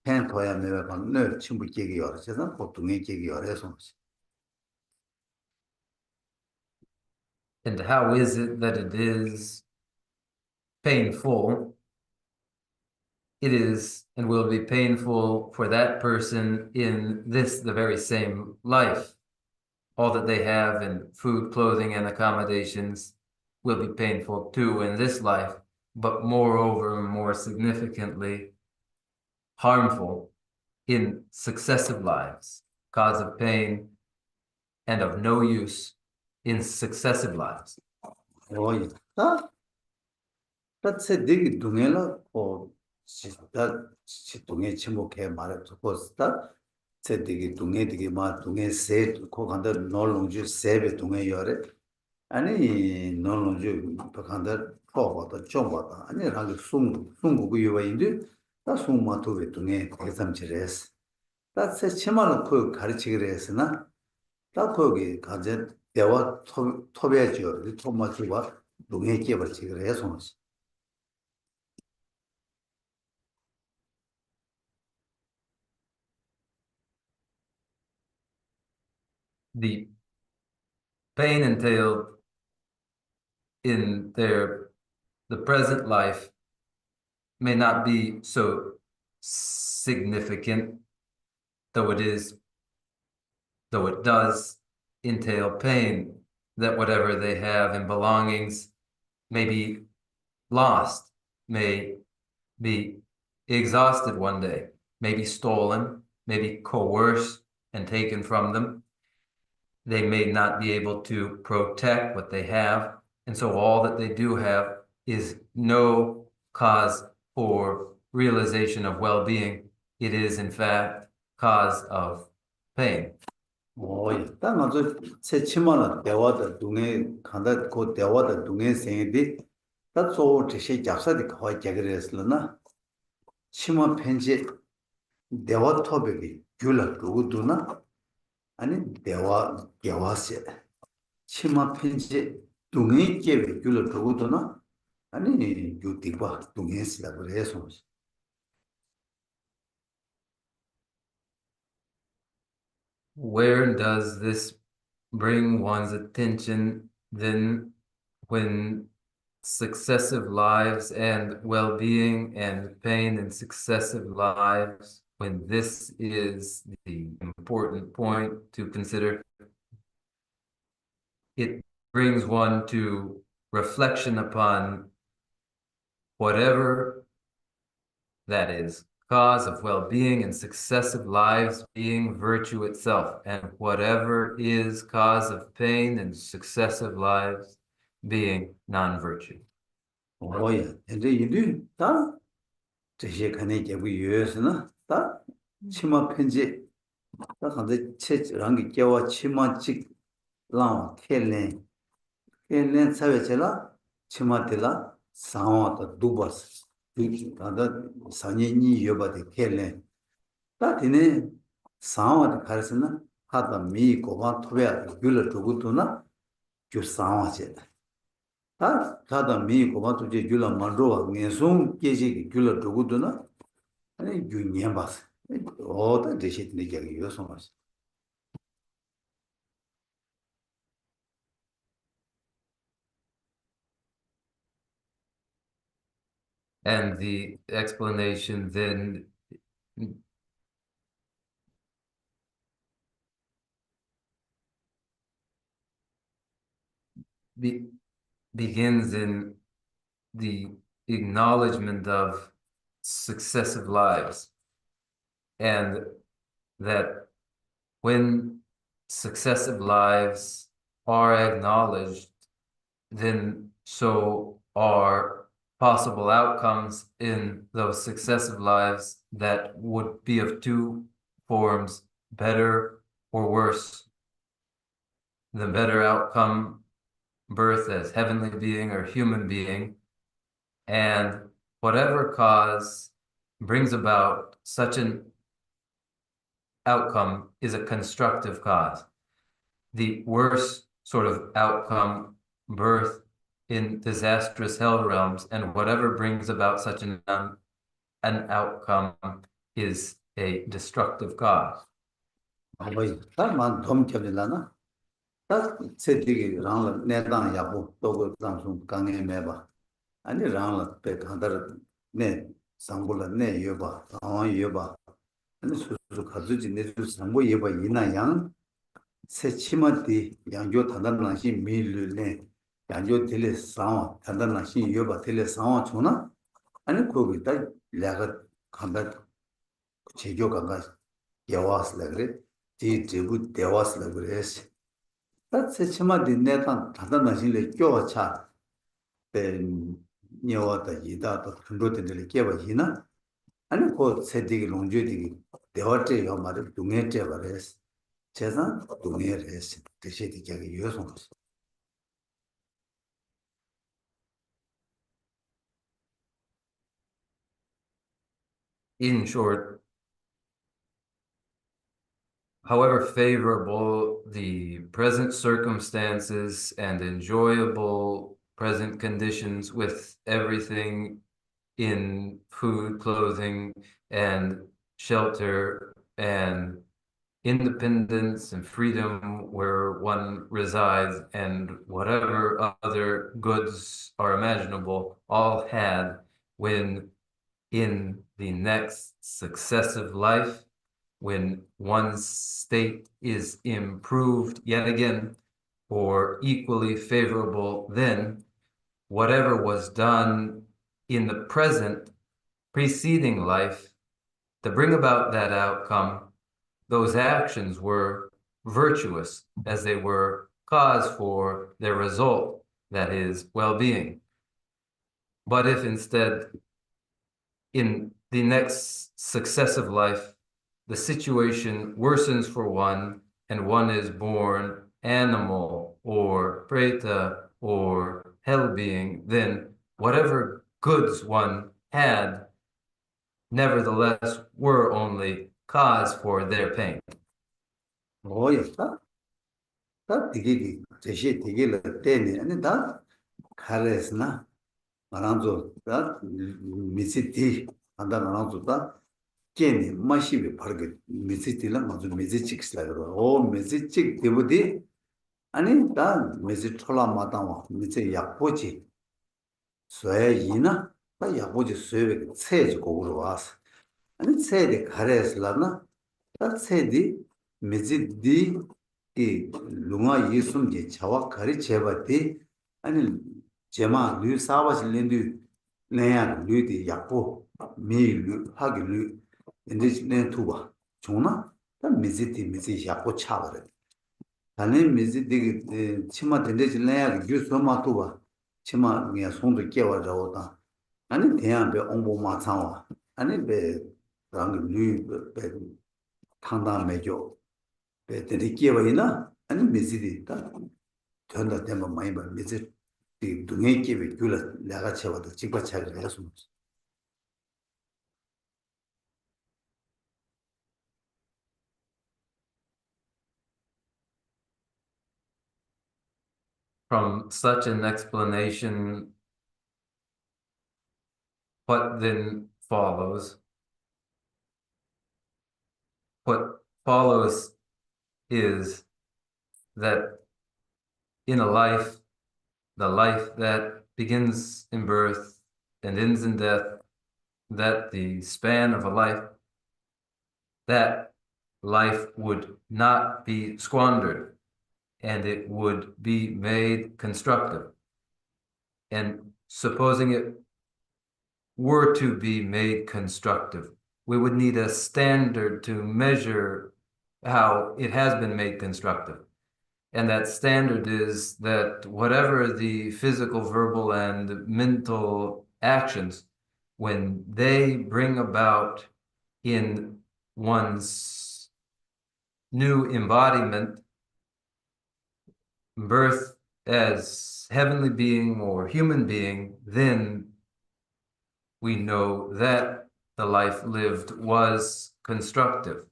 펜토야 메가 너 친구 얘기 열어서 보통의 얘기 열어서 And how is it that it is painful? It is and will be painful for that person in this, the very same life. All that they have in food, clothing, and accommodations will be painful too in this life, but moreover, more significantly, harmful in successive lives, cause of pain and of no use in successive lives. that's 되게 동해라 다 동해 침묵해 말했고 세디기 동해 되게 마 동해 세 고간다 놀롱주 세베 동해 열에 아니 놀롱주 박한다 포고도 좀 봤다 아니 라고 숨고 요인데 다 숨마토베 동해 대삼치레스 다세 치마는 그 가르치기를 했으나 다 거기 가제 대화 토배죠 토마주와 동해 깨버치기를 해서 The pain entailed in the present life may not be so significant, though it does entail pain, that whatever they have in belongings may be lost, may be exhausted one day, may be stolen, may be coerced and taken from them. They may not be able to protect what they have. And so all that they do have is no cause for realization of well-being. It is, in fact, cause of pain. 예. 딱 아주 제 치마는 대화도 동네 간다 그 대화도 동네 생인데 딱 소원 뜻이 작사디 거의 개그랬을나 치마 편지 대화 토백이 귤을 두고도나 아니 대화 대화세 치마 편지 동네 계획 귤을 두고도나 아니 유디바 동네스라 그래서 Where does this bring one's attention then when successive lives and well-being and pain in successive lives, when this is the important point to consider? It brings one to reflection upon whatever that is, cause of well-being in successive lives being virtue itself, and whatever is cause of pain in successive lives being non-virtue. 예. 근데 이들 다这些 간에 개부 유에서는 다 치마 편지 다 한데 체랑 게 개와 치마 직 랑 켈렌 사회체라 치마텔라 상와도 두버스 다다 산예니 여바데 켈렌 다 되네 상와도 가르스나 하다 미 고바 토베아 귤을 두고도나 주 상와제 다 다다 미 고바 토제 귤라 만로와 녜송 계지 귤을 두고도나 아니 유니엠바스 어다 대시네 얘기 요소마스 And the explanation then begins in the acknowledgement of successive lives, and that when successive lives are acknowledged, then so are possible outcomes in those successive lives that would be of two forms, better or worse. The better outcome, birth as heavenly being or human being, and whatever cause brings about such an outcome is a constructive cause. The worst sort of outcome, birth in disastrous hell realms, and whatever brings about such an outcome is a destructive cause. 아버지 다만 dom켜질라나 다 세디기 랑라 내당 야부 또그 장송 강에 매봐 아니 랑라 배 간다르 내 상불라 내 여봐 당원 여봐 아니 수수 가지지 내주 상보 여봐 이나양 세치마디 양조 단단나시 밀르네 양조 딜레 상와 단단나시 여봐 딜레 상와 주나 아니 거기다 내가 간다 제교 간가 여와스라 그래 지 제부 대와스라 그래서 다 세치마디 내단 단단나시를 껴차 ben nyawata yida to khundote dele keba hina ani ko sedigi longje digi dewate yo mare dunge te bares chesa dunge res teshe di kya yo somos. In short, however favorable the present circumstances and enjoyable present conditions with everything in food, clothing, and shelter, and independence and freedom where one resides, and whatever other goods are imaginable, all had when in the next successive life, when one's state is improved yet again, or equally favorable, then whatever was done in the present preceding life to bring about that outcome, those actions were virtuous as they were cause for their result, that is, well-being. But if instead, in the next successive life, the situation worsens for one, and one is born animal or preta or hell being, then whatever goods one had, nevertheless, were only cause for their pain. 뭐였다? 다 되게 제시 되게 때네 아니 다 가르스나 말한도 다 미시티 한다 말한도 다 깨니 마시비 바르게 미시티랑 맞아 미지직스라고 오 미지직 되부디 아니 다 미지 촐라 마다와 미지 약보지 쇠이나 다 약보지 쇠에 체지 고로 와서 아니 체데 가르스라나 다 체디 미지디 이 룽아 예숨게 자와 가리 제바디 아니 제마 류 사바실 렌디 내야 류디 약보 미류 하기 류 인디 내 투바 좋나 다 미지디 미지 약보 차버려 아니 미지디 치마 된데지 내야 규소마 투바 치마 그냥 손도 깨워 저다 아니 대한배 옹보 마창와 아니 배 랑 류배 탕다 매죠 배들이 끼어이나 아니 미지리 다 전다 되면 많이 봐 미지 이 동해 끼비 귤을 내가 채워도 직과 차를 해서 From such an explanation, what then follows? What follows is that in a life, the life that begins in birth and ends in death, that the span of a life, that life would not be squandered, and it would be made constructive. And supposing it were to be made constructive, we would need a standard to measure how it has been made constructive. And that standard is that whatever the physical, verbal, and mental actions, when they bring about in one's new embodiment, birth as heavenly being or human being, then we know that the life lived was constructive.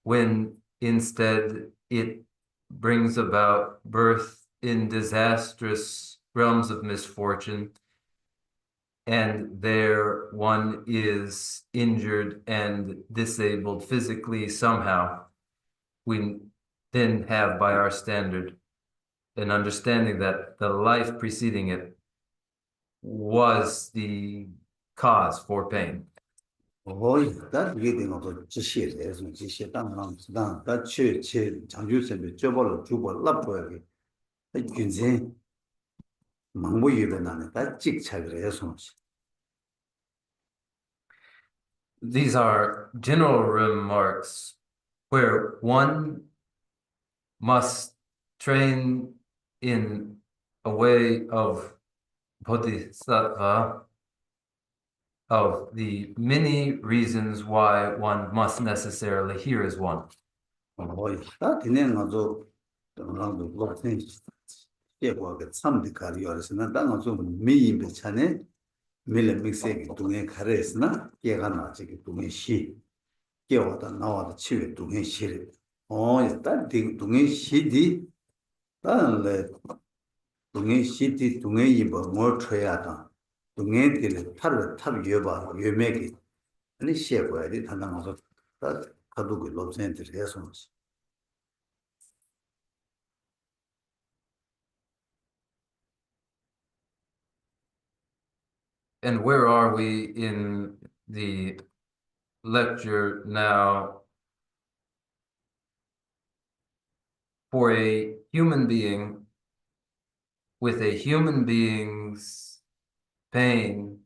When instead it brings about birth in disastrous realms of misfortune, and there one is injured and disabled physically somehow, we then have, by our standard, an understanding that the life preceding it was the cause for pain. 어이 다 이게 된 것도 지시에 해서 지시에 땅랑 다 최최 장주선에 줘버려 주고 납보야게 균세 망보 예배나는 다 찍차를 해서 These are general remarks where one must train in a way of Bodhisattva, of the many reasons why one must necessarily hear as one. 어이 다 되는 것도 땅랑도 그렇게 예고하게 참디 가리어서는 땅은 좀 미인배 차네 밀레 믹스에 동에 가르스나 얘가 나지게 동에 시 깨워다 나와도 치외 동에 시를 다 동에 시디 다음에 동해 시티 동해 이버 뭘 쳐야다 동해들 탈을 탑 여봐 여매기 아니 시에고야 돼 단단해서 다 가두고 롭센트를 해서 And where are we in the lecture now for a human being with a human being's pain,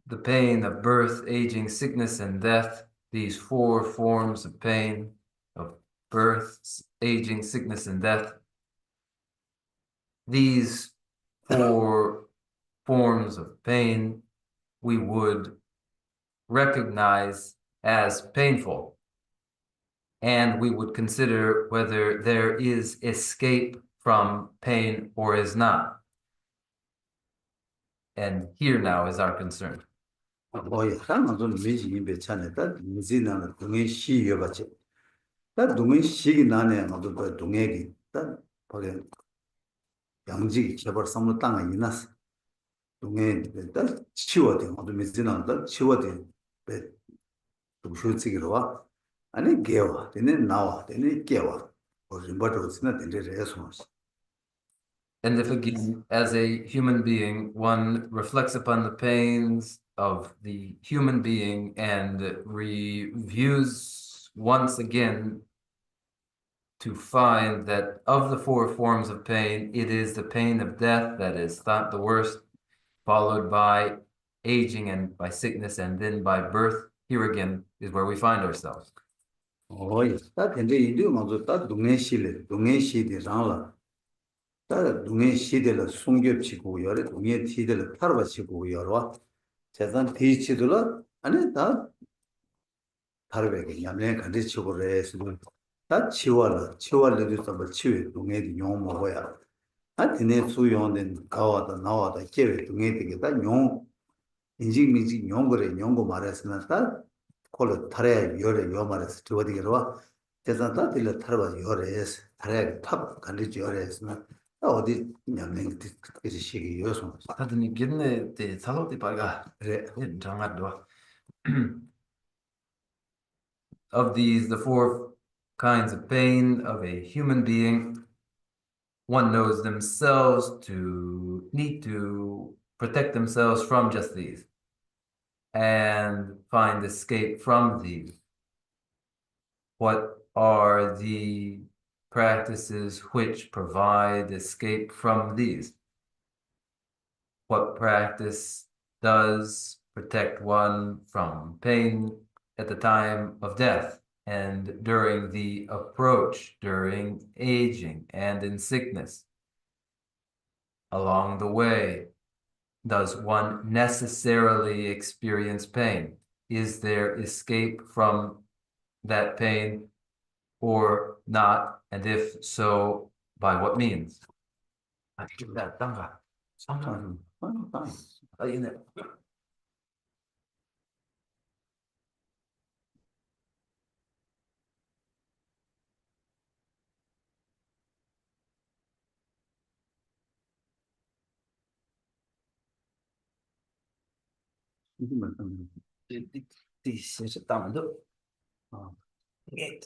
the pain of birth, aging, sickness, and death, these 4 forms of pain, of birth, aging, sickness, and death, these 4 forms of pain we would recognize as painful, and we would consider whether there is escape from pain or is not. And here now is our concern. 뭐야, 한번도 미지기 배찬에다 미지나는 동의 시여 같이. 다 동의 시기 나네 아무도 동의기 다 버려 양지 개발 선물 땅에 있나서 동의 다 치워대 아무도 미지나다 치워대 배 도슈지기로 와 아니 개와 되네 나와 되네 개와 어린 버터스나 된데래서 And if again, as a human being, one reflects upon the pains of the human being and reviews once again to find that of the 4 forms of pain, it is the pain of death that is thought the worst, followed by aging and by sickness, and then by birth. Here again is where we find ourselves. 어이 다 된데 이도 먼저 다 동의 시대랑라 다 동의 시대를 송겹치고 여러 동의 시대를 탈바치고 여러 재산 대치들라 아니 다 다르게 냠내 간디치고 레스 다 치월을 좀 치유 동의 용 먹어야 아 드네 수용된 가와다 나와다 계획 동의 되게 다용 인직미직 용거래 용거 말했으나 다 콜을 탈에 열에 요 말해서 저어디게로 재산 다 들려 탈바 열에서 탈에 탑 간디치 열에서 어디 냠내 그지 시기 요소 다들 겠네 때 살로티 빨가 그래 장아도 of these, the 4 kinds of pain of a human being, one knows themselves to need to protect themselves from just these and find escape from these. What are the practices which provide escape from these? What practice does protect one from pain at the time of death and during the approach, during aging and in sickness? Along the way, does one necessarily experience pain? Is there escape from that pain or not? And if so, by what means? Thì sẽ tầm được nghe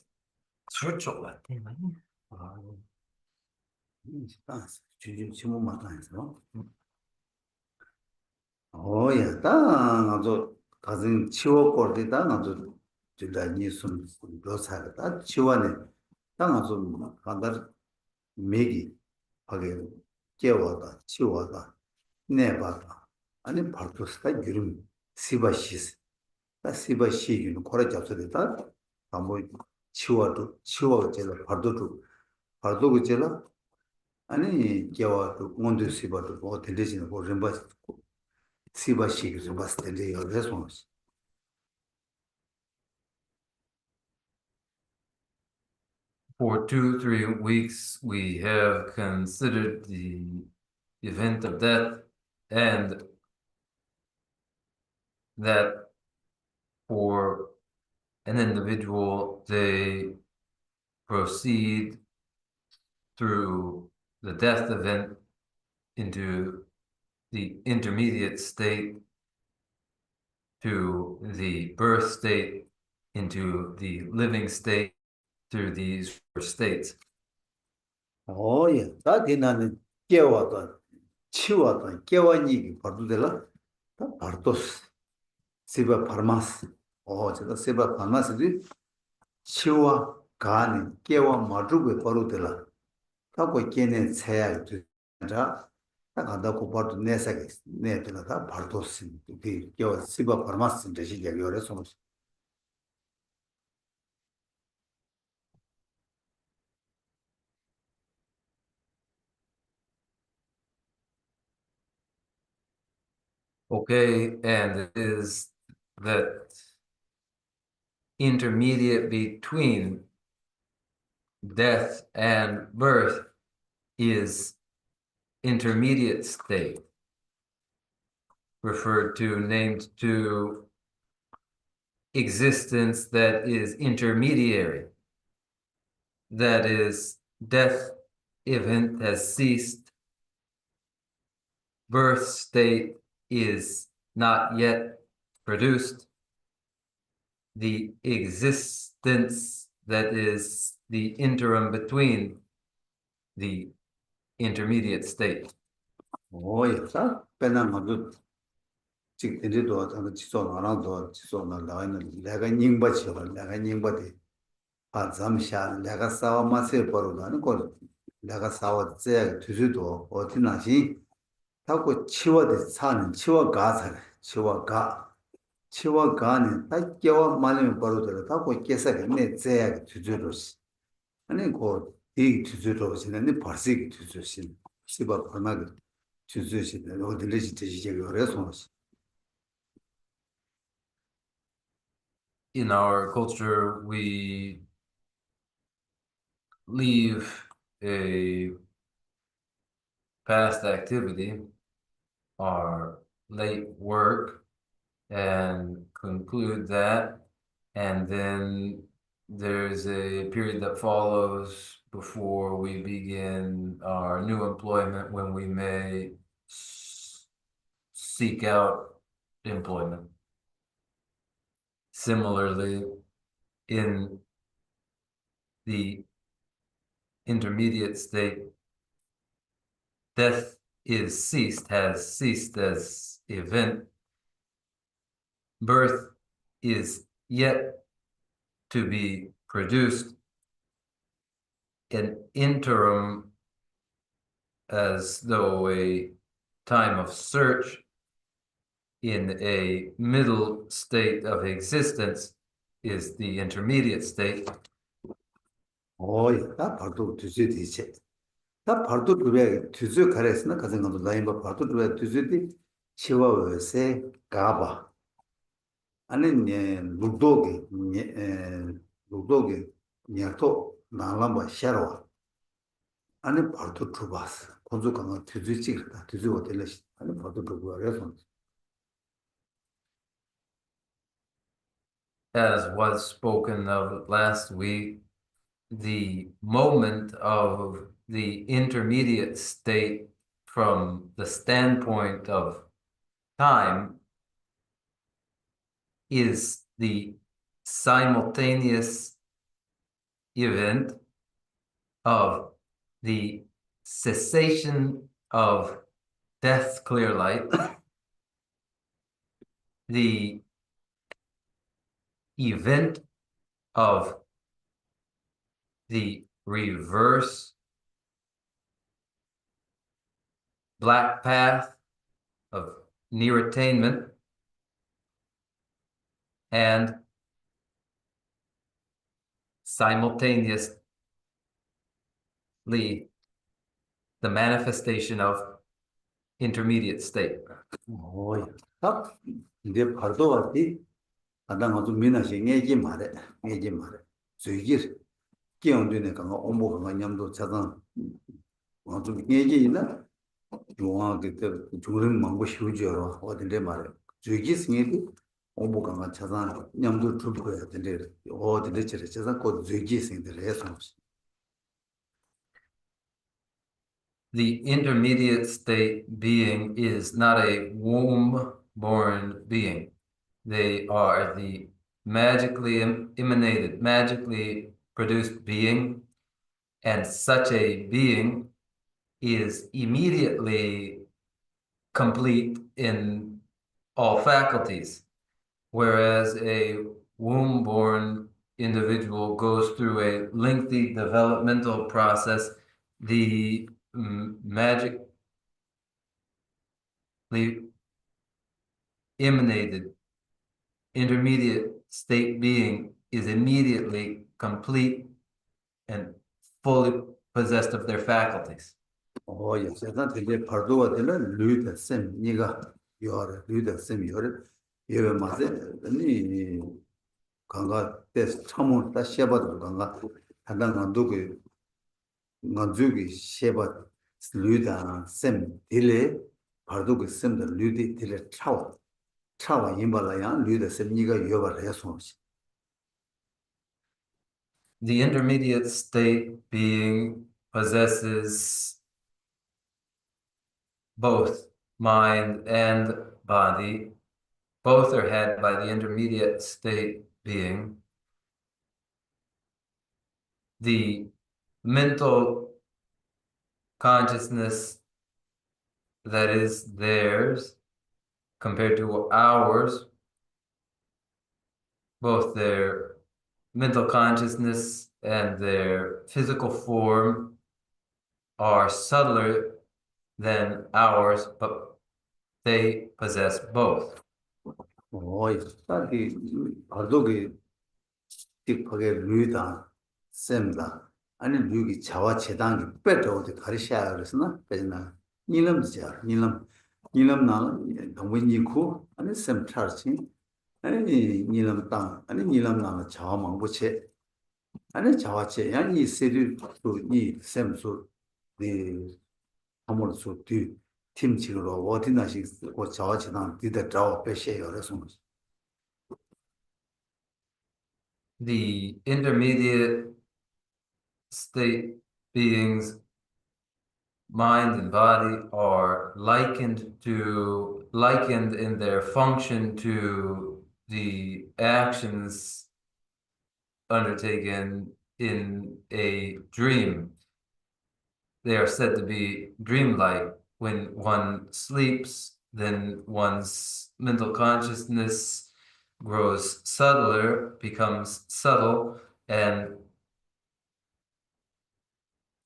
xuất chỗ là thế mấy 주님 질문만 해서 어야 다 아주 가진 치워 거리다 아주 줄다니 숨 로사다 치워네 다 아주 간다 메기 하게 깨워다 치워다 내봐다 아니 바토스가 기름 시바시스 다 시바시기는 거래 잡서다 아뭐 치워도 제가 바도도 제가 아니 깨워도 온도 시바도 뭐 들리지는 뭐 렘바 시바시기 좀 봤을 텐데 여기서 For 2-3 weeks, we have considered the event of death and that for an individual, they proceed through the death event into the intermediate state, to the birth state, into the living state, through these 4 states. 예, 다 되나는 깨워다 치워다 깨워니기 바로 되라 다 바르도스 Siva Parmas. Oh, 제가 Siva Parmas이 치와 가니 깨와 마주고 버루들라. 하고 걔네 세야 자 나간다 고바도 내사게 내들다 바르도스 그 겨 Siva Parmas 대시 얘기를 Okay, and it is that intermediate between death and birth is intermediate state, referred to, named to existence that is intermediary. That is, death event has ceased, birth state is not yet produced. The existence that is the interim between the intermediate state. 자 빼는 것도 지금 이제도 저는 지소 나랑도 지소 나라는 내가 닝바치고 내가 닝바디 아 잠시야 내가 싸워 마세 버르다는 거 내가 싸워 제 뒤지도 어디 나시 하고 치워도 사는 치워가 살 치워가는 딱 깨워 말면 버르더라 하고 깨서게 내 제가 뒤지로시 아니 이 뒤지로시는 벌써 뒤지로시 시바 얼마가 뒤지로시는 어디를 지지게 그래서 In our culture, we leave a past activity, our late work, and conclude that, and then there's a period that follows before we begin our new employment, when we may seek out employment. Similarly, in the intermediate state, death is ceased, has ceased as event. Birth is yet to be produced. An interim, as though a time of search, in a middle state of existence, is the intermediate state. 나 바로 뒤지디 이제 나 바로 그래 뒤지 가래스나 가진 것도 라인 바 바로 그래 뒤지디 치와외세 가바 아니 네 루도게 냐토 나람바 샤로 아니 바로 주바스 고조 강아 뒤지 찍다 뒤지 어텔레시 아니 바로 그거래서 As was spoken of last week, the moment of the intermediate state from the standpoint of time is the simultaneous event of the cessation of death's clear light, the event of the reverse black path of near attainment, and simultaneously the manifestation of intermediate state. 딱 이제 바로 왔지 아당 아주 미나시 얘기 말해 저기 끼얹는 거 엄모가 냠도 자단 아주 얘기 있나 요아 그때 조름 망고 쉬우죠 어딘데 말해 저기 생기 엄모가 자단 냠도 줄거야 된대 어딘데 저래서 그 저기 생들에 해서 The intermediate state being is not a womb-born being. They are the magically emanated, magically produced being, and such a being is immediately complete in all faculties. whereas a womb-born individual goes through a lengthy developmental process, the magically emanated intermediate state being is immediately complete and fully possessed of their faculties. yes, that the pardoa de la lude sem niga yor lude sem yor yewe maze ni kanga tes chamu ta sheba kanga tanda ngandugi sheba lude sem dile pardoa sem de lude dile chawa yimbala ya lude sem niga yoba reson. The intermediate state being possesses both mind and body. Both are had by the intermediate state being. The mental consciousness that is theirs compared to ours, both their mental consciousness and their physical form are subtler than ours, but they possess both. Yes, that the pardoa 틱하게 루이다 셈다 아니 루기 자와 제단이 빼도록 가르쳐야 그랬으나 그러나 니름지야 니름나 동문이고 아니 셈 차르치 아니 니름 땅 아니 니름나 자와 망부체 아니 자와체 야니 세르 또이 셈소 네 아무렇소 뒤 팀치로 어디나시 고 자와 제단 뒤에 자와 빼셔요 그래서 The intermediate state beings, mind and body, are likened in their function to the actions undertaken in a dream. They are said to be dreamlike. When one sleeps, then one's mental consciousness grows subtler, becomes subtle, and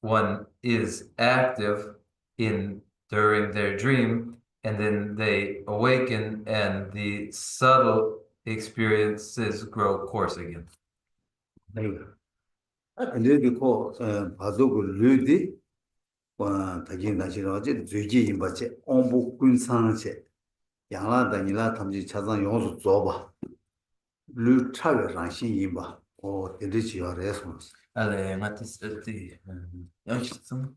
one is active during their dream, and then they awaken and the subtle experiences grow coarse again. 그리고 바둑을 르디 다긴 나시로지 주지 임바체 온복군 상체 양라다니라 탐지 차상 용수 줘봐 르 차외 랑신 임바 오 데리지어레서 Ale, Matis, jag som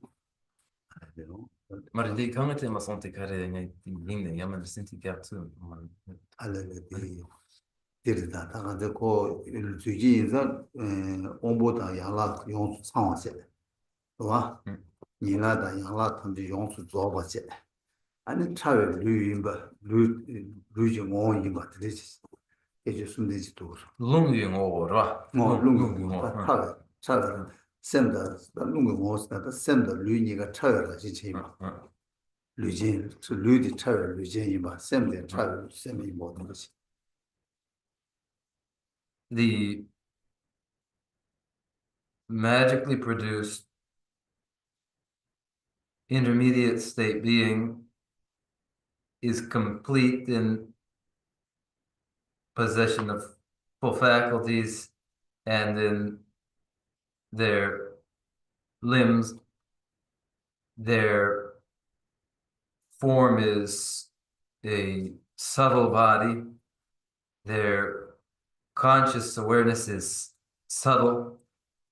maar die kan het helemaal zo'n tikare nee dingen ja maar er zijn die gap zo 알레데 데르다 다가데 고 주지 인자 온보다 양라 용수 상황세 와 니나다 양라 탐지 용수 줘봐체 아니 차외 르임바 르지 모임바 데리지 이제 순대지도 lungingåra 차가 샘다 농구 모스다 샘다 류니가 차가 지치마 류진 류디 차가 류진이 봐 샘데 차가 샘이 모든 것이 the magically produced intermediate state being is complete in possession of full faculties and in their limbs. Their form is a subtle body. Their conscious awareness is subtle.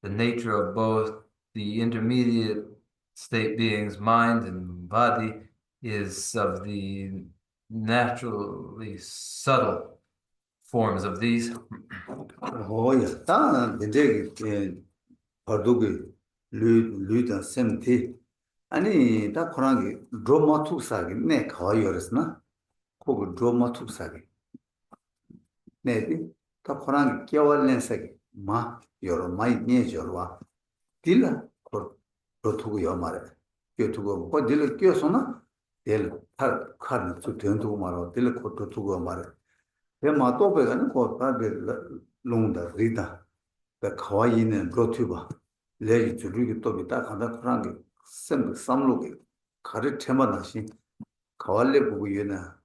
The nature of both the intermediate state beings, mind and body, is of the naturally subtle forms of these. 오야 다 근데 버두기 류다 샘티 아니 다 코랑이 드라마투사기 네 가요르스나 그 드라마투사기 네디 다 코랑이 깨월렌사기 마 여러 마이 네저와 딜라 그 로투고 여마레 요투고 뭐 딜을 끼어서나 딜 칼칼 수 된두고 말어 딜 코토 두고 말어 마토베가는 거다베 롱다 리다 그 가와이는 로튜바 레이 주르기 또 비다 간다 그런 게 삼로게 가르 테마다시 가war레 보고 얘나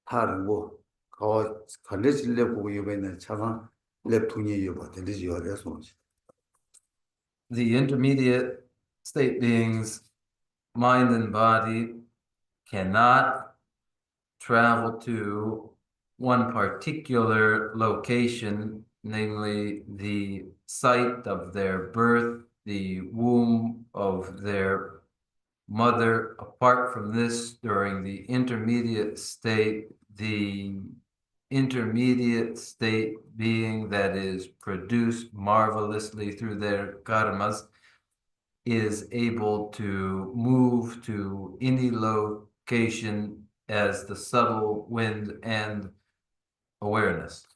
다른 거 가와 간레질레 보고 얘는 차상 랩통이 여봐 되지 요래서 The intermediate state beings, mind and body, cannot travel to one particular location, namely the site of their birth, the womb of their mother. Apart from this, during the intermediate state being that is produced marvelously through their karmas is able to move to any location as the subtle wind and awareness.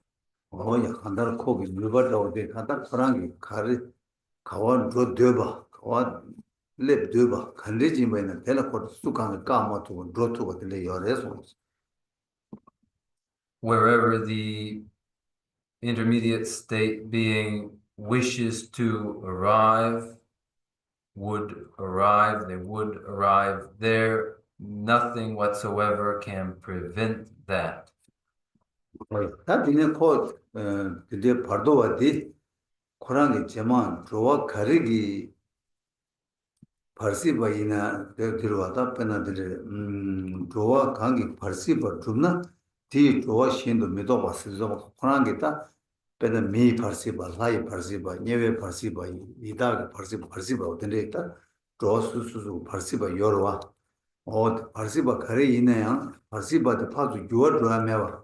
어야 간다를 코기 물버다 어디 간다 그런 게 가와 로드바 가와 랩드바 간레지면은 텔레코드 수강을 까마도 로트가 들려 요래서 Wherever the intermediate state being wishes to arrive, they would arrive there. Nothing whatsoever can prevent that. 다 뒤에 코 그게 바도와디 코랑이 제만 로와 가르기 벌시바이나 들어와다 빼나들 로와 강기 벌시바 좀나 뒤 로와 신도 믿어 봤어요. 코랑이 다 빼나 미 벌시바 라이 벌시바 녀외 벌시바 이다 벌시바 어떤데 있다 로수수 벌시바 요로와 벌시바 가르 이네야 벌시바도 파도 요로라메와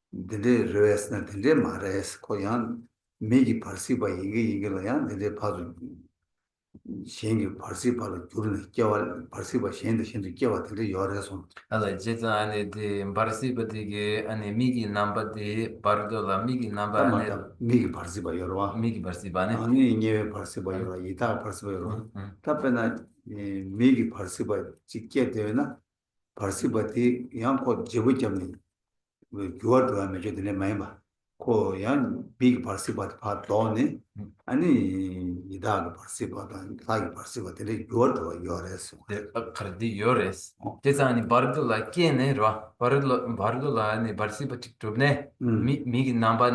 근데 레스나 근데 말레스 코양 미기 벌시바 이게로야 근데 파도 신기 벌시바로 줄은 깨와 벌시바 신도 깨와 근데 요래서 Allora, jeta ane de barsiba dige ane migi namba de bardola migi namba ane 맞다 미기 벌시바 요로와 migi barsiba ne. 아니 녀외 벌시바 요로 이다 벌시바 요로 답변은 미기 벌시바 찍게 되나 벌시바디 양코 제부점이 교화도 하면 되네 많이 봐. 고양 빅 벌시바 파 돈이 아니 이다가 벌시바다 가기 벌시바들이 교화도 요래서. De kardi yores. Jeta ane bardola kene ro bardola ane barsiba tiktubne migi namba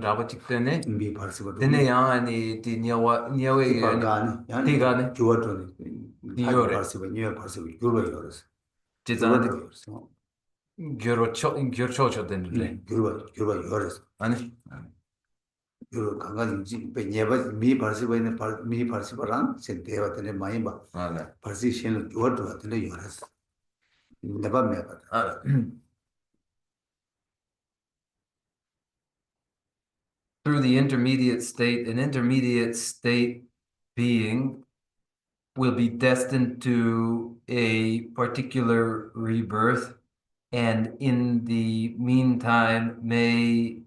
raba tiktene. 미 벌시바도 Dene yang ane di nyawe 이파가니 디가네. 교화도 디요레. 벌시바 녀 벌시바 교화 요래서. jeta ane gyorocho denre. 교화 요래서. 아니. 그 강가지 베니바 미 벌시바는 미 벌시바랑 센데와들이 많이 봐. 네. 벌시 신을 교화도 같은데 요래서. 내가 매가. Through the intermediate state, an intermediate state being will be destined to a particular rebirth, and in the meantime may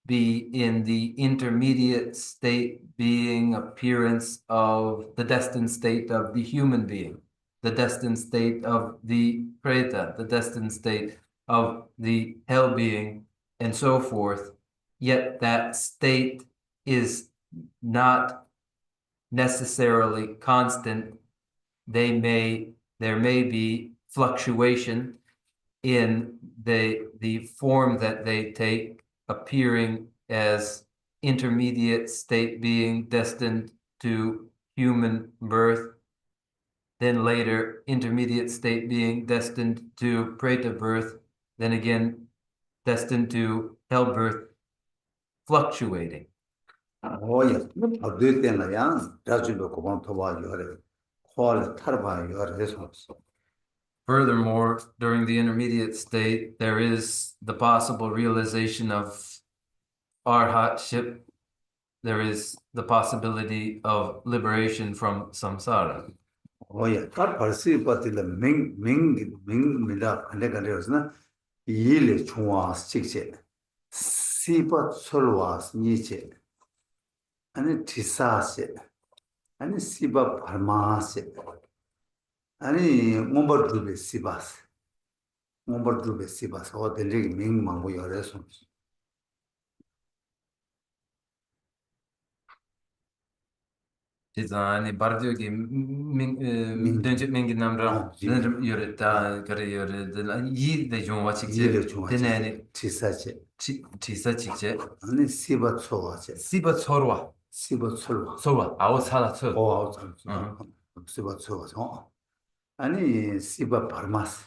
be in the intermediate state being appearance of the destined state of the human being, the destined state of the preta, the destined state of the hell being, and so forth. Yet that state is not necessarily constant. There may be fluctuation in the form that they take, appearing as intermediate state being destined to human birth, then later intermediate state being destined to preta birth, then again destined to hell birth, fluctuating. 오야, 어디 때나야 자주도 고방 토바 요래. 콜 타르바 요래서. Furthermore, during the intermediate state, there is the possible realization of arhatship. There is the possibility of liberation from samsara. 오야, 다 벌시 버틸 민민민민다 안데가려스나 이일 중화 식세. 시바 솔와스 니체. 아니 티사세. 아니 시바 발마세. 아니 몸버드베 시바스. ngombar drupe siba sawa dendriki ming mangbo yore son. Tizani bardiogi Ming. dönce mingi namra Jimmy. dönce yore ta kare yore de yi de jongwa Yile chikje chunga denani chisache. chisa chikje Ani siba tsowache. siba chorwa siba tsolwa. sorwa awo sala cho 아우 참. 시바 tsowa. 아니 시바 파르마스.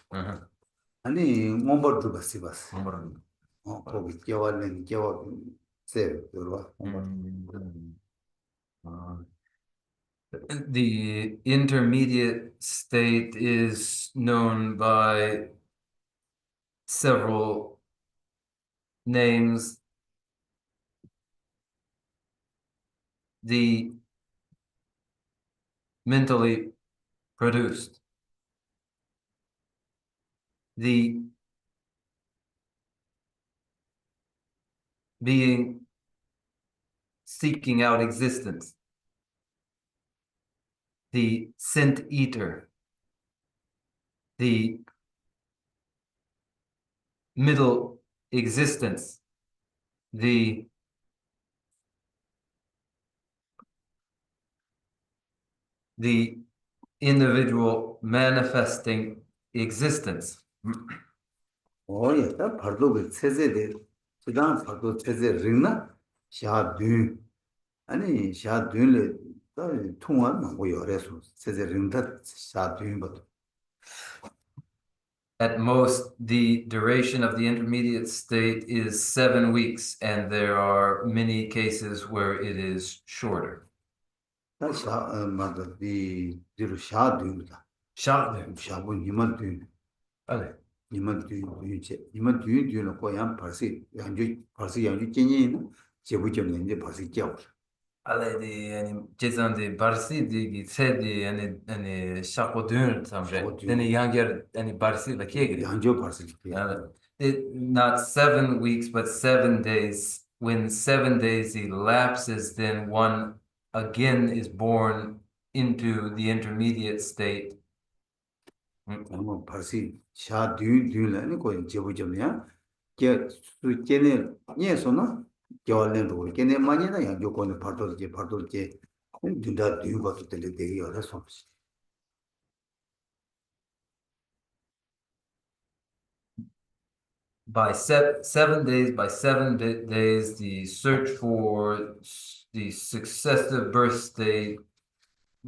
아니 ngombar drupe sibas. 거기 깨와는 깨와 세 들어와. The intermediate state is known by several names. The mentally produced, the being seeking out existence, the scent eater, the middle existence, the individual manifesting existence. 다 발도가 체제돼. 지단 발도 체제 링나 샤드. 아니 샤드를 다 통한 뭐 여래서 체제 링다 샤드인 것도. At most, the duration of the intermediate state is 7 weeks, and there are many cases where it is shorter. 다 맞아. 이 뒤로 샤드입니다. Shorter. 샤부 니만 뒤. Okay. 니만 뒤는 고양 벌시 양주 찐이는 제부점은 이제 벌시 겨. Already, and Jason the Barsi, the said the and Shakodun, something. Then a younger and Barsi, like 양주 벌시. not 7 weeks, but 7 days. When 7 days elapses, then one again is born into the intermediate state. 뭐 벌시 샤드는 거 제부점이야. 걔 수제네 예서나 겨울에도 걔네 많이나 양주권을 받을게 둘다 뒤고 것도 되게 여러서 By 7 days, the search for the successive birth state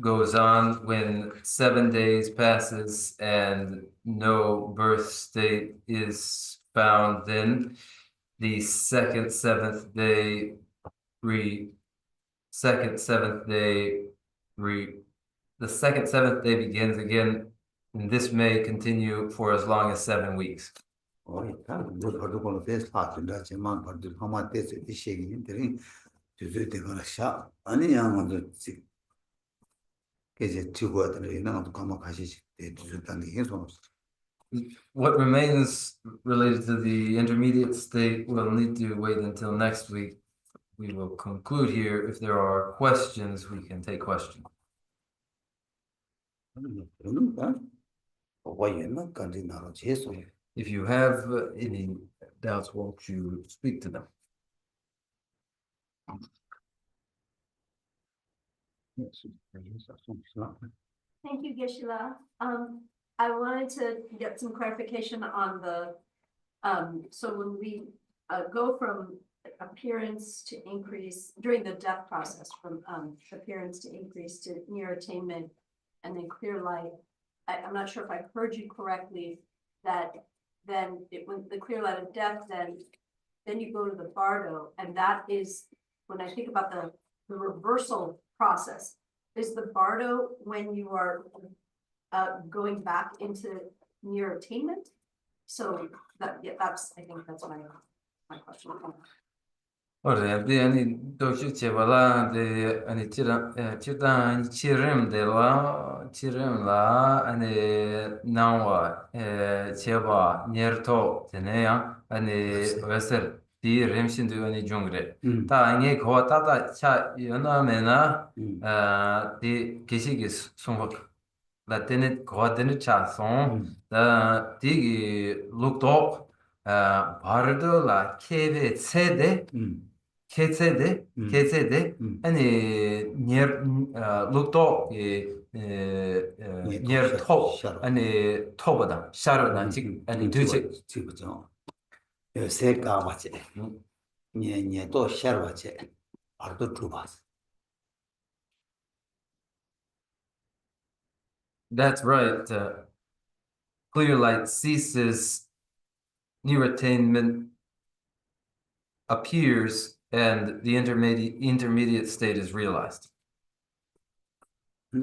goes on. When 7 days passes and no birth state is found, then the second seventh day begins again, and this may continue for as long as 7 weeks. 다 벌도 베스 파트다 제만 벌도 하마 테스 이시기 인들이 주주되거나 샤 아니야 먼저 지 이제 지구하더니 나도 가마 가시지 주주단이 해서 What remains related to the intermediate state will need to wait until next week. We will conclude here. If there are questions, we can take questions. 그러는가 와이나 간지 나로 제소 If you have any doubts, won't you speak to them? Thank you, Geshe-la. I wanted to get some clarification on the, so when we go from appearance to increase during the death process, from appearance to increase to near attainment and then clear light. I'm not sure if I heard you correctly, that then when the clear light of death, then you go to the bardo, and that is, when I think about the reversal process, is the bardo when you are going back into near attainment? So that, yeah, that's, I think that's my question. Ora, de ani doshi chevala de ani chira chirim de la ani nawa cheba nerto teneya ani veser di remshin de ani jungre ta ange ko ta cha yona mena di kishigi sungok la tenet ko tenet cha son da digi lukto bardo la kebe sede KCD 아니 룩도 니어 톱 아니 톱보다 샤르나 직 아니 두지 지부죠. 세가 맞지. 또 샤르 맞지. 알도 주바스. That's right. Clear light ceases, new attainment appears, and the intermediate state is realized. I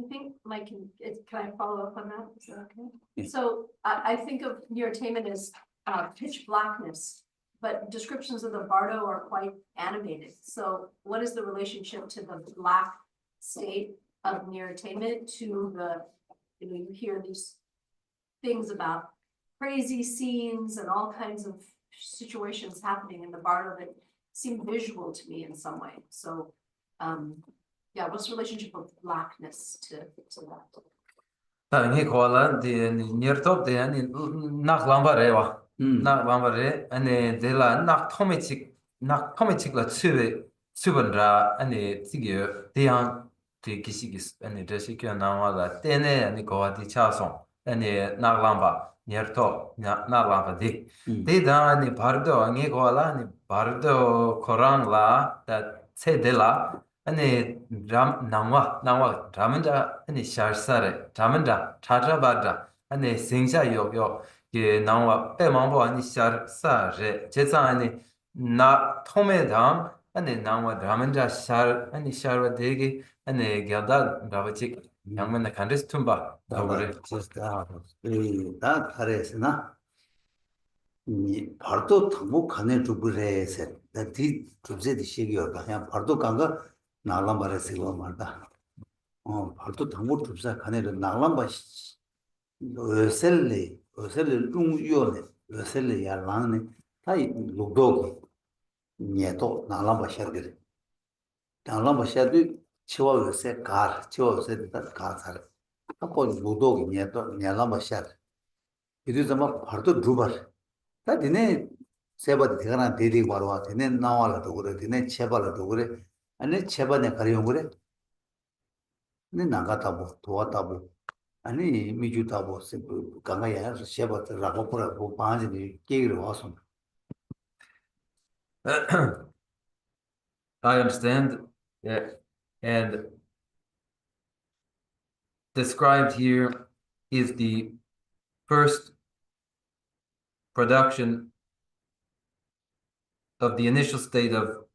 think, Mike, can I follow up on that? Is that okay? Yeah. So I think of near attainment as pitch blackness, but descriptions of the bardo are quite animated. So what is the relationship to the black state of near attainment to the, you hear these things about crazy scenes and all kinds of situations happening in the bardo that seem visual to me in some way. So, yeah, what's the relationship of blackness to that? 당이 고라 디 니르톱 데 아니 낙 람바레와 낙 람바레 아니 데라 낙 토메틱라 츠번라 아니 티게 데양 데 기시기스 아니 데시케 나와라 테네 아니 고아디 차송 아니 낙 람바 니르톱 낙 람바 디 데다 아니 바르도 아니 고라 아니 바르도 코란라 다 세데라 아니 나와 라면자 아니 샤르사레 라면자 차자바다 아니 생샤요요 예 나와 빼망보 아니 샤르사레 제상 아니 나 토메담 아니 나와 라면자 샤르 아니 샤르 되게 아니 겨다 라바직 양면나 간데스 툼바 그래 다 가래스나 바로 당고 가네 두브레세 다디 두제디 시기어가 그냥 바로 간가 나랑 말했어 말다 바로 당고 두자 가네를 나랑 봐 어셀리 중요네 어셀리 야랑네 타이 로도고 녀도 나랑 봐 셔르게 나랑 봐 셔도 치워서 치워서 다 가서 하고 로도고 녀도 나랑 봐 셔 이제 좀 바로 두바 다 디네 세바디 대가나 데디 바로와 디네 나와라도 그래 디네 체발라도 그래 아니 체바네 가리용 그래 네 나가다보 도와다보 아니 미주다보 강가야 세바트 라고프라 고 바지니 깨기로 와서 I understand. Yeah. And described here is the first production of the initial state of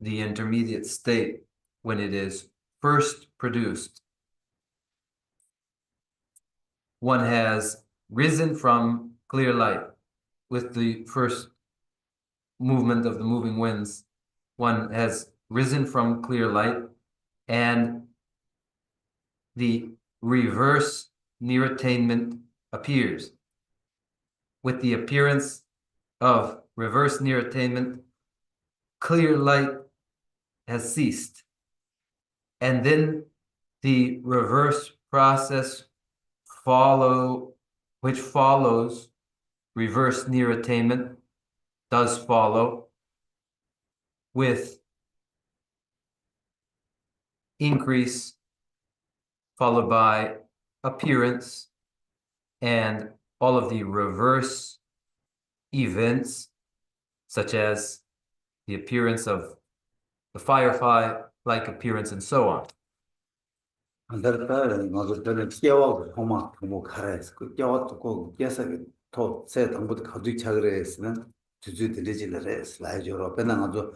the intermediate state when it is first produced. One has risen from clear light with the first movement of the moving winds. One has risen from clear light, and the reverse near attainment appears. With the appearance of reverse near attainment, clear light has ceased. And then the reverse process which follows reverse near attainment does follow with increase followed by appearance and all of the reverse events, such as the appearance of the firefly-like appearance and so on. 안다르다 나도들 깨워고 고마 뭐 가라스 그 깨워고 깨서 또세 당부터 가득 차그래스는 주주들이질레스 라이저로 배나가도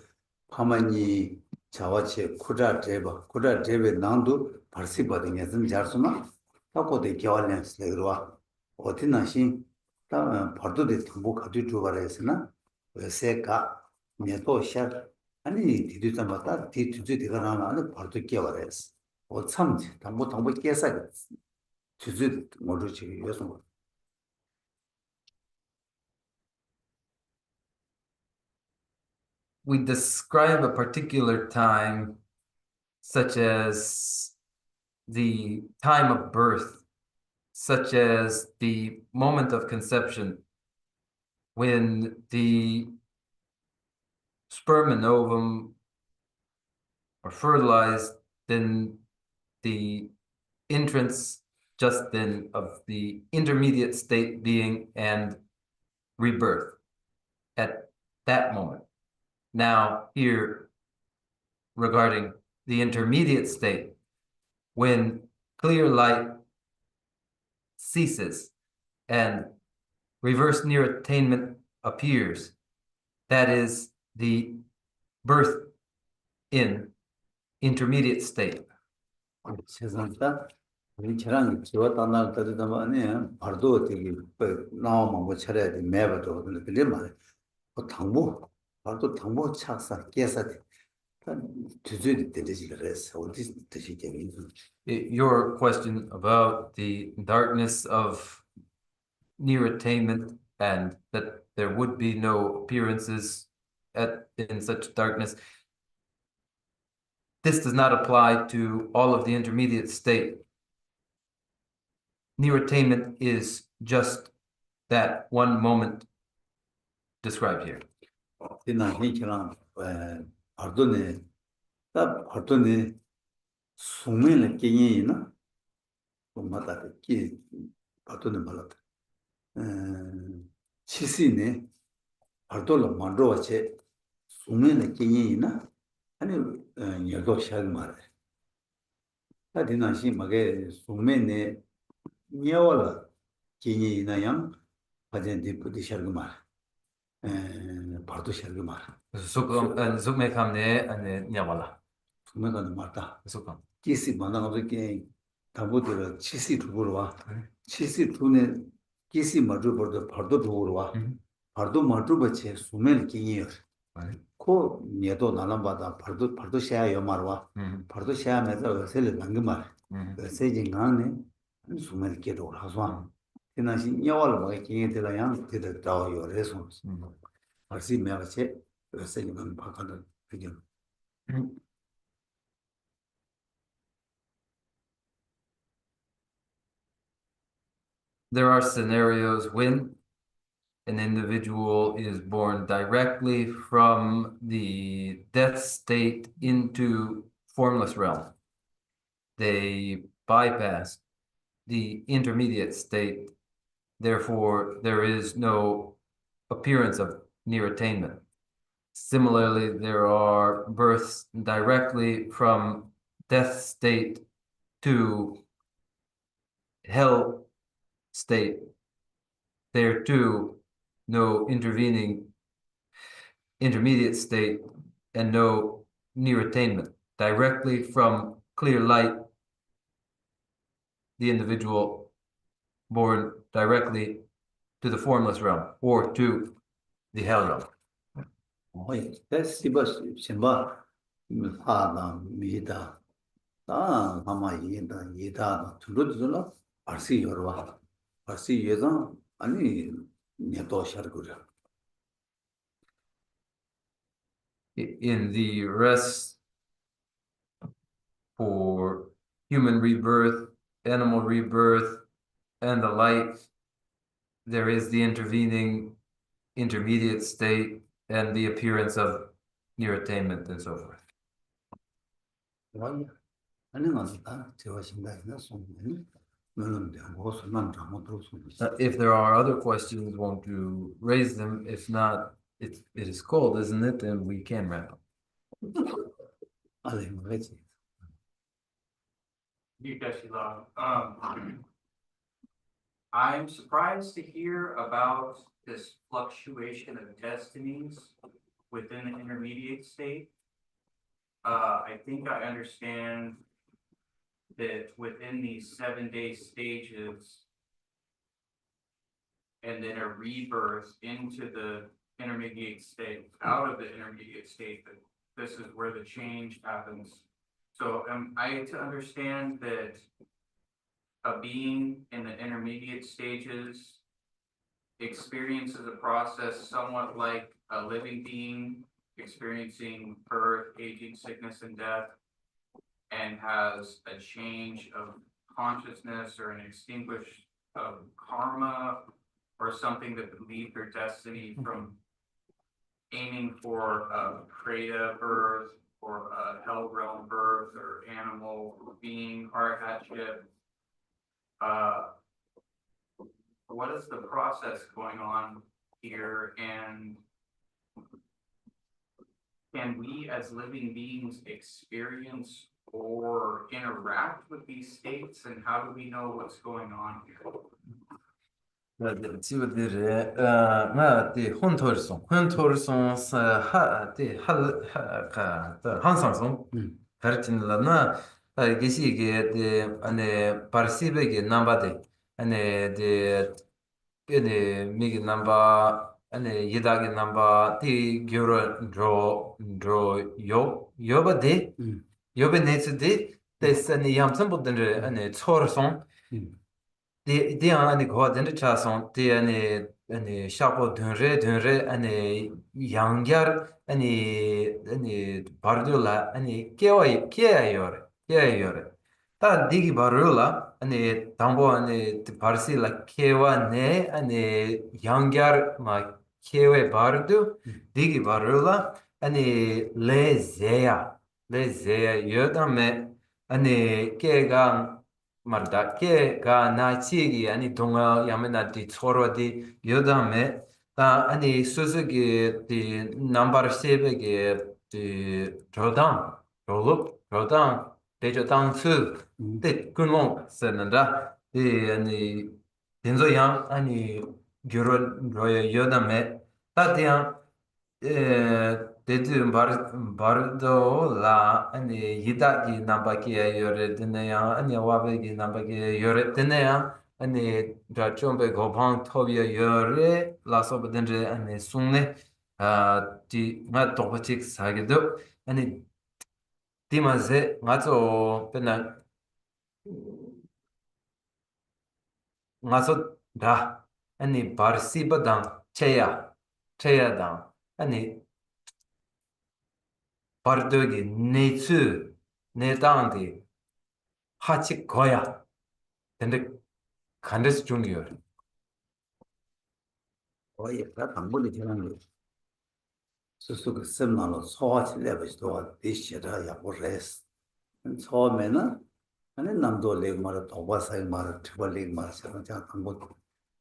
파마니 자와체 쿠자 제베 난도 발시버딩에 좀 잘수나 하고도 겨울년스 내려와 어디나시 다 버도데 당부 가득 주바래스나 세가 메토 샤 아니 디디자마다 디주주디가 나는 버도 깨워래스 참지 당부 깨서 주주 모르지 요소 We describe a particular time such as the time of birth, such as the moment of conception, when the sperm and ovum are fertilized, then the entrance just then of the intermediate state being and rebirth at that moment. Now, here regarding the intermediate state, when clear light ceases and reverse near attainment appears, that is the birth in intermediate state. 세상다 우리 저랑 지와 단날 때도만 발도 되게 나오면 뭐 차려야 돼 매버도 그래 말이야. 그 당부 발도 당부 차사 깨서 뒤지게 되지 그래서 어디 뜻이 되는 Your question about the darkness of near attainment and that there would be no appearances in such darkness. This does not apply to all of the intermediate state. Near attainment is just that one moment described here. 지난 희처럼 발도네 수면의 경이나 뭐마다 기 발도네 말았다. 치시네 발도를 만들어체 수면의 경이나 아니 여도 샤를 말해. 다디나시 막에 수면의 녀월라 경이나양 바젠디 부디샤를 말. 발도 샤를 말. Zukme kamne ane nyawala. 수면가는 말다. Zukam. 기시 만나고게 담보들 치시 두고로 와. 치시 두네 기시 마주버도 발도 두고로 와. 발도 마주버체 수면 경이요. 코 녀도 나눠봐다 발도 샤야 말와. 발도 샤야면서 셀을 남긴 말. 세진강네 수면 계도 하소. 지나시 녀월 뭐게 경이들 양 되다 다요 레소. 알시 매가체 세진강 바카는 그게 There are scenarios when an individual is born directly from the death state into formless realm. They bypass the intermediate state. Therefore, there is no appearance of near attainment. Similarly, there are births directly from death state to hell state. There too, no intervening intermediate state and no near attainment. Directly from clear light, the individual born directly to the formless realm or to the hell realm. 시버스 심바 하다 미다 다 아마 이다 둘둘둘 알시 여러와 알시 예전 아니 네도 샤르구라 In the rest for human rebirth, animal rebirth, and the like, there is the intervening intermediate state and the appearance of near attainment and so forth. 와이 아니 나다 제가 신다이나 손이 너는 뭐서 난 잘못 들었어. If there are other questions, won't you raise them? If not, it is cold, isn't it? And we can wrap up. 아니 뭐지? I'm surprised to hear about this fluctuation of destinies within the intermediate state. I think I understand that within these 7-day stages and then a rebirth into the intermediate state, out of the intermediate state, that this is where the change happens. So am I to understand that a being in the intermediate stages experiences a process somewhat like a living being experiencing birth, aging, sickness, and death? and has a change of consciousness or an extinguish of karma or something that would lead their destiny from aiming for a Kreta birth or a hell realm birth or animal being arhatship. What is the process going on here, and can we as living beings experience or interact with these states, and how do we know what's going on here? 지금들의 나디 혼토르송 하디 할하 항상송 가르치는라나 이게시게 데 안에 파르시베게 남바데 안에 데 미게 남바 안에 예다게 남바 티 교로 드로 요바데 요베네스데 데스니 ямsam보든데 안에 초르송 die ane go den chason die ane shapo dünre ane yangyar ane bardola ane kewa yor ta digi barola ane tambo ane parsi la kewa ne ane yangyar ma kewe bardo digi barola ane le zeya yodame ane kega marda ke ga na chigi ani donga yamena di choro di yodame ta ani suzugi di number 7 ge di rodan dejo dang su de kunong senanda di ani denzo yang ani gyoro roya yodame ta dia dedu bardo la ani yida gi namba ki yore dene ya ani wabe gi namba ki yore dene ya ani da chombe gobang tobya yore la soba dendre ani sungne di nga tokpa chik sagido ani di maze nga zo pena nga zo da ani barsi badang cheya dang ani bardogi neitsu nedangdi hachi goya 근데 간데스 중이요. oye la tambuli tirangi susu ke semnalo soachi lebash doa dishira ya res soamena ane namdo leg mara toba sai mara tiba leg mara sarang cha tambuli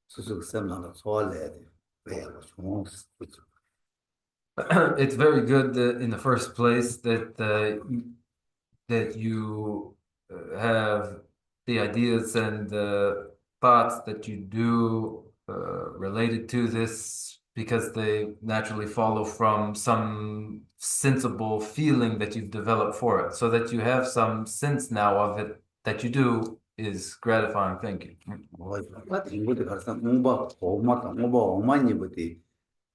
susu ke semnalo soale veya shungs It's very good in the first place that you have the ideas and the thoughts that you do related to this because they naturally follow from some sensible feeling that you've developed for it. So that you have some sense now of it that you do is gratifying. Thank you. la tingude garsa ngba omata ngba omani budi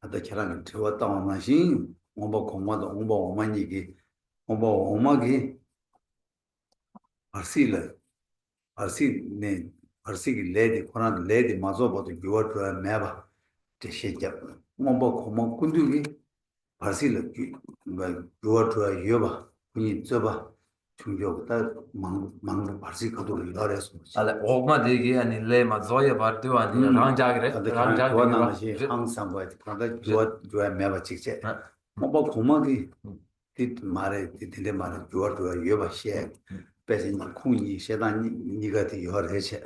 ada kerang tewa ta masin ngba komada ngba omani gi ngba omagi arsila arsi lady koran lady mazo bodo gyuwa meba te shejap ngba koma kundugi arsila gyuwa yoba kuni zoba chungyo ta mang arsi kado yares Ale ogma degi ani le ma zoya bardu ani rangjagre gyuwa namashi 항상 봐 그러니까 gyuwa meba chikche ngba komagi tit mare titile mare gyuwa yoba she pese ni kuni shedan niga de yoreche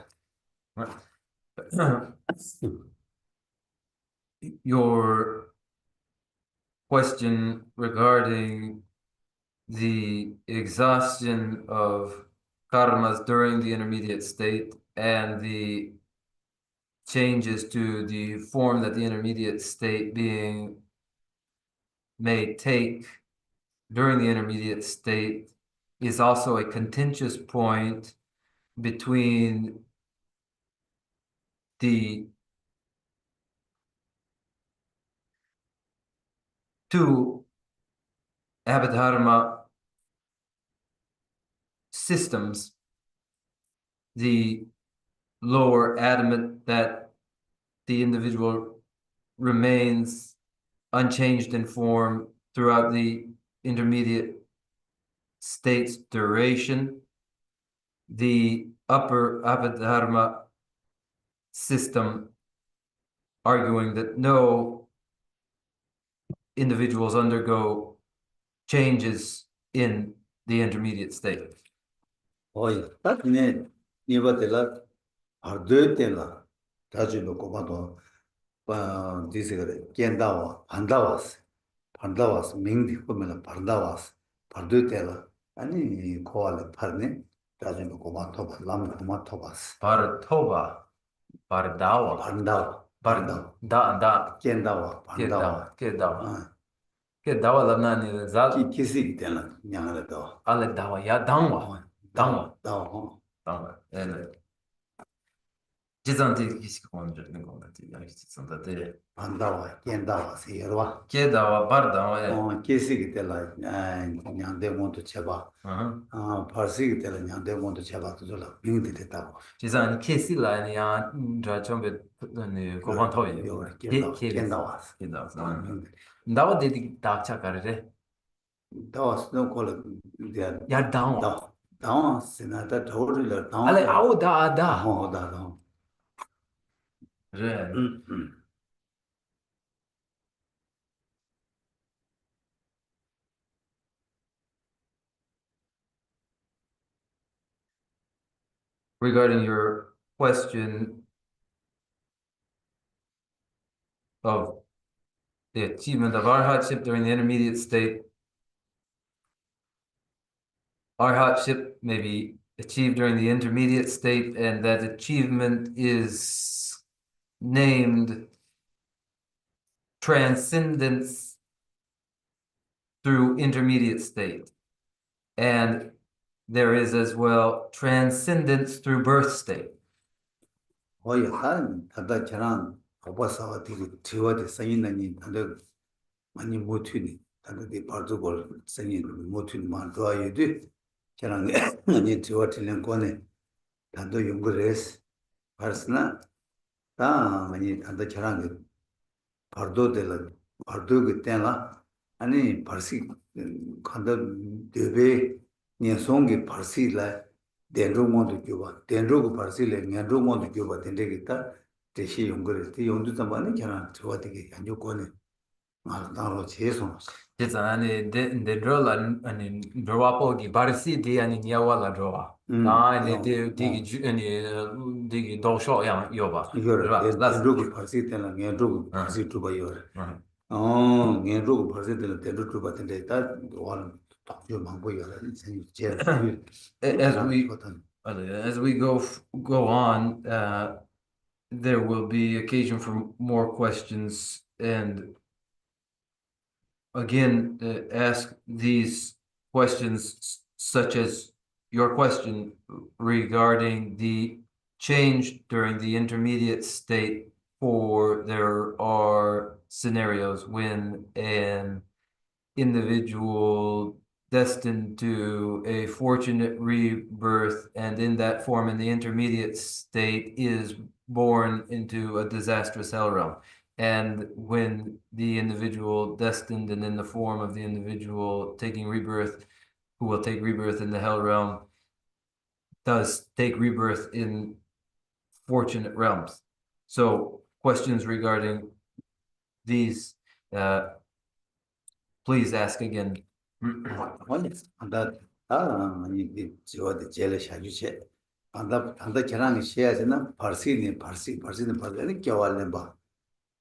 Your question regarding the exhaustion of karmas during the intermediate state and the changes to the form that the intermediate state being may take during the intermediate state is also a contentious point between the two Abhidharma systems, the lower adamant that the individual remains unchanged in form throughout the intermediate state's duration, the upper Abhidharma system arguing that no individuals undergo changes in the intermediate state. 어이, 딱 네, 니버들라, 바르드텔라, 다주도 고마도, 디스그레, 겐다와, 반다와스, 밍디 보면 반다와스, 바르드텔라, 아니, 코알레 파르네, 다주도 고마토바, 람 고마토바스, Bhartova, Bhardawa, 반다와, 겐다와, 반다와, Kedawa lamnani zal 키시기 때나, 냥하다. ale dawa ya dangwa. Dangwa. 다와. Jizanti kisi konja ngomati ya jizanta 반다와, 겐다와, 세여와. Kedawa bardawa 키시기 때나, 냥데 몬도 제바. 벌시기 때나 냥데 몬도 제바 도라. 빙디 됐다고. Jizan kesi la ni ya dra chombe ni kobantoy. 겐다와. Dawa dedi dakcha karre. 다와스는 콜 Ya dangwa. 다와 세나다 도르를 다와. Ale au da. 다와. Re. Regarding your question of the achievement of arhatship during the intermediate state, arhatship may be achieved during the intermediate state, and that achievement is named transcendence through intermediate state. And there is as well transcendence through birth state. 한 다다 저랑 오빠사와 되게 지워대 생인나니 다들 많이 못튀니 다들 바르고 생인 못튀니 만 좋아해도 저랑 아니 지워틀린 거네 다들 연구를 벌스나 다 많이 다들 저랑 바르도 때나 아니 벌시 간다 되베 녀송이 벌시라 denromondo 교바 denro고 parsil에 년로모도 교바 된데겠다 대시 연구를 때 연구도 많이 괜찮아 좋아되게 안 좋고네 말다로 제소 제자니 데드롤 아니 드로아포기 바르시디 아니 니아와라 드로아 아니 디기 아니 디기 도쇼야 요바 이거를 denro고 par시 때는 년로고 par시 두바요 년로고 par시 때는 den로 두바 된데 다 원 답죠 망보여라 제일 as we go on, there will be occasion for more questions, and again, ask these questions, such as your question regarding the change during the intermediate state, for there are scenarios when an individual destined to a fortunate rebirth, and in that form, in the intermediate state, is born into a disastrous hell realm. And when the individual destined and in the form of the individual taking rebirth, who will take rebirth in the hell realm, does take rebirth in fortunate realms. So questions regarding these, please ask again. 안다 아니 저한테 제일 샤주체 안다 계란이 셔야지나 파르시는 파르시는 겨war는 봐.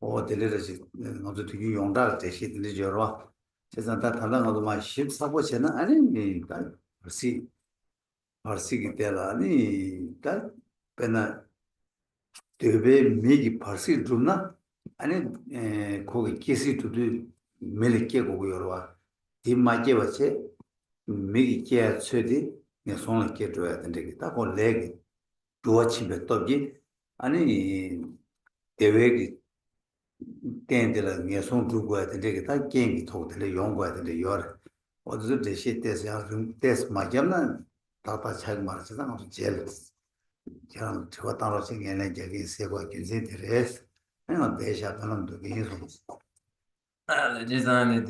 오 델레르지 너도 되게 용달 대시들이 저러. 세상다 단단하고 막 14보체는 아니 파르시기 때라니 다 배나 되베 미기 파르시 좀나 아니 거기 키시도도 멜케 고고 여러와. 디마게 와체 미기게 쳬디 네 손을 깨줘야 된다게 딱고 레기 도와치면 또기 아니 대외기 땡들은 네 손 두고 해야 된다게 딱 게임이 도들에 연구해야 된다 여 어디서 대시 때서 테스트 맞으면 다다 잘 말하잖아 제일 그냥 저 따로 생겨내 저기 세고 괜찮더레스 내가 대샤 하는 도 계속 Design and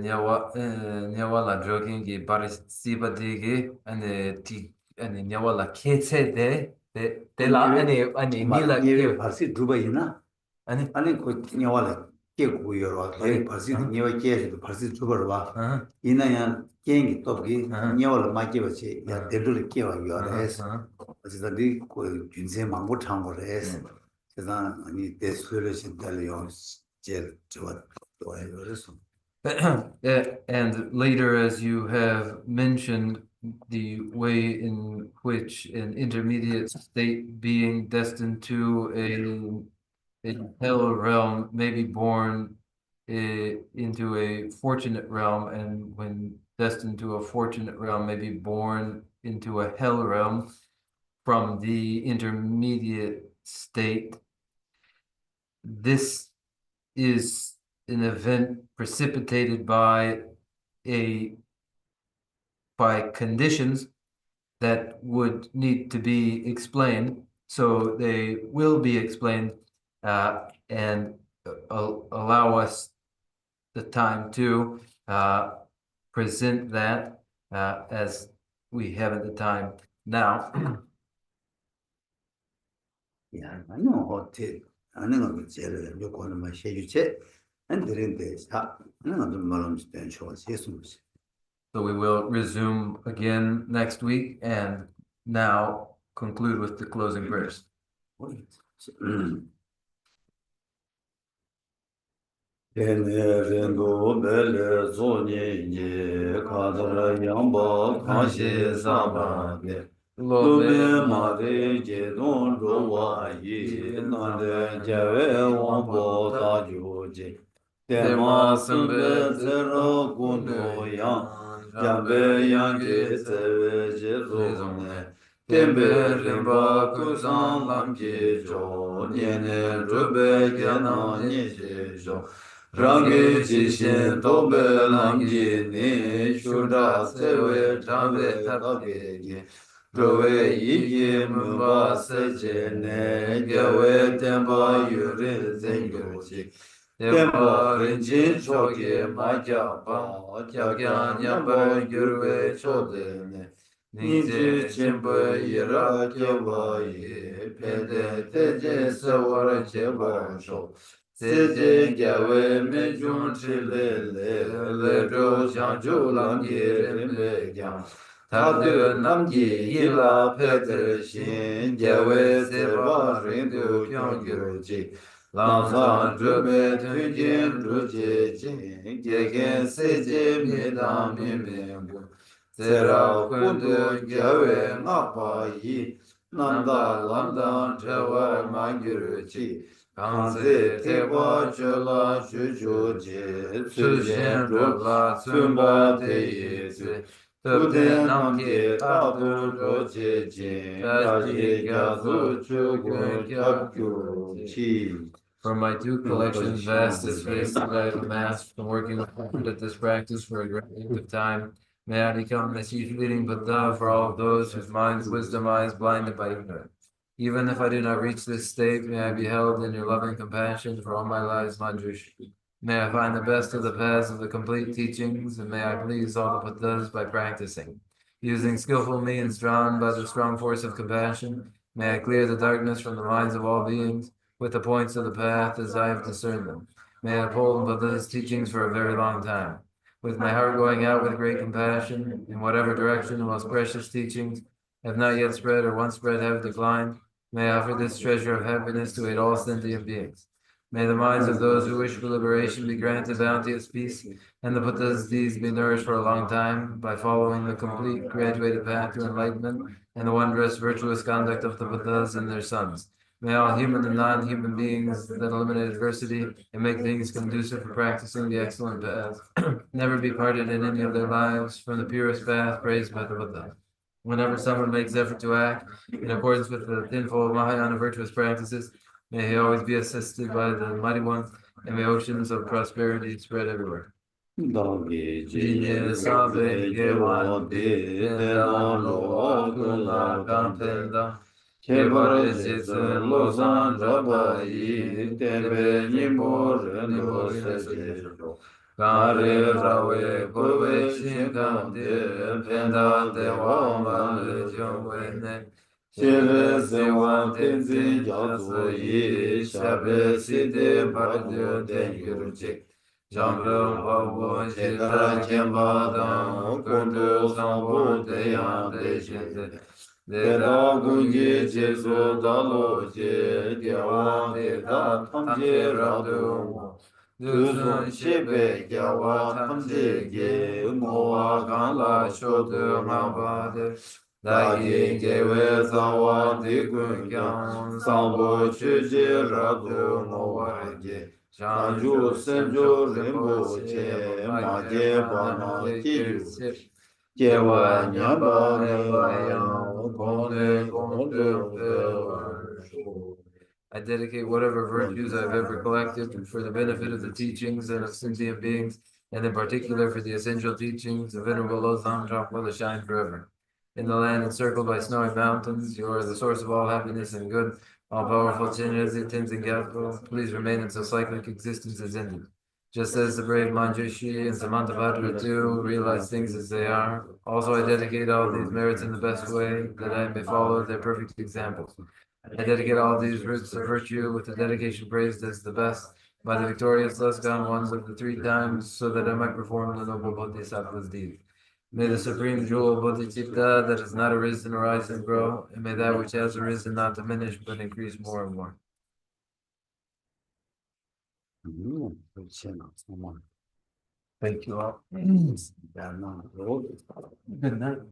Nyawala joking participatiki and T and Nyawala Ketse de la any Nila 예외 발시 두바이나 and 아니 그 녀와래 깨고요. 개 발시 녀와 깨서 발시 두바로 봐. 이나야 깨기 또기 녀와를 맞게버지 야 대들을 깨와요. 그래서 그 군세 망고 창고래서 그래서 아니 대수를 달려 제일 좋아. 그래서 and later, as you have mentioned, the way in which an intermediate state being destined to a hell realm may be born into a fortunate realm, and when destined to a fortunate realm may be born into a hell realm from the intermediate state. This is an event precipitated by conditions that would need to be explained. So they will be explained and allow us the time to present that as we haven't the time now. 야, 아니요. 호텔 아는 거 제일 요거는 뭐 해주체 안드린데 사 아는 거 말하면 된 좋아. 예수님. So we will resume again next week and now conclude with the closing verse. 렌도 벨레 조니니 카드라 양바 카시 사바데 로베 마레 제돈 로와이 나데 제웨 원보 다주지 데마 선베 제로 군도양 잠베 양게 세베 제조네 템베 렘바 쿠산 람제조 니네 루베 게나 니제조 Rangi Jishin Tobe Langi Ni Shuda Sewe Jambe Tabegi Rowe Yigi Mumba Seje Ne Gewe Temba Yuri Zengoji Temba Rinjin Chogi Majaba Jagyan Yamba Yurwe Chode Ne Niji Chimba Yira Kewa Ye Pede Teje Sawara Cheba Sho Seje Gawe Mejun Chile Le Jo Chanju Langi Rembe Gyang Tadu Namgi Yila Petre Shin Gawe Seba Rindu Kyongyoji Lamsan Drube Tujin Ruje Jin Gegen Seje Midam Mimengu Sera Kundu Gawe Ngapa Yi Nanda Lamdan Chawa Mangyuruji Kanze Teba Chola Shujuji Tsujin Rupla Tsumba Teyitsu Tute Namki Tatu Roche Jin Raji Gyazu Chugun Kyabgyuruji. For my two collections, vast as space that I have amassed from working at this practice for a great length of time, may I become the chief leading Buddha for all of those whose minds, wisdom, eyes blinded by ignorance. Even if I do not reach this state, may I be held in your loving compassion for all my lives, Manjush. May I find the best of the paths of the complete teachings, and may I please all the Buddhas by practicing. Using skillful means drawn by the strong force of compassion, may I clear the darkness from the minds of all beings, with the points of the path as I have discerned them. May I uphold Buddha's teachings for a very long time. With my heart going out with great compassion, in whatever direction the most precious teachings have not yet spread or once spread have declined, may I offer this treasure of happiness to aid all sentient beings. May the minds of those who wish for liberation be granted bounteous peace, and the Buddha's deeds be nourished for a long time by following the complete graduated path to enlightenment and the wondrous virtuous conduct of the Buddhas and their sons. May all human and non-human beings that eliminate adversity and make things conducive for practicing the excellent path never be parted in any of their lives from the purest path praised by the Buddha. Whenever someone makes effort to act in accordance with the tenfold Mahayana virtuous practices, may he always be assisted by the mighty ones, and may oceans of prosperity spread everywhere. Kebara Jesu Losan Rabai Tebe Nimbo Rendo Sejejo Mare Rawe Kowe Shinkam De Penda Dewa Male Jongwene Shire Sewan Tenzin Yazu Yi Shabe Side Pardio Den Yurjik Jambrong Babu Shira Kemba Dan Kundu Sambo Deyan Deshinze Deda Gunji Jesu Dalo Je Dewa Deda Tamje Radu Duzun Shebe Gyawa Tamje Ge Mowa Ganla Shodu Mabade Dagi Gewe Zawa Digun Gyan Sambo Chuji Radu Mowa Ge Chanju Senju Rimbo Che Maje Bana Keju Jewa Nyamba Yang Gongde Gongde I dedicate whatever virtues I've ever collected for the benefit of the teachings and of sentient beings, and in particular for the essential teachings of Venerable Losam Drakpa to shine forever. In the land encircled by snowy mountains, you are the source of all happiness and good, all powerful Chinese, Tenzin Gyatso. Please remain until cyclic existence is ended. Just as the brave Manjushri and Samantabhadra too realize things as they are, also I dedicate all these merits in the best way, that I may follow their perfect examples. I dedicate all these roots of virtue with the dedication praised as the best by the victorious less gone ones of the three times, so that I might perform the noble Bodhisattva's deed. May the supreme jewel Bodhicitta that has not arisen arise and grow, and may that which has arisen not diminish but increase more and more. Thank you all. Good night.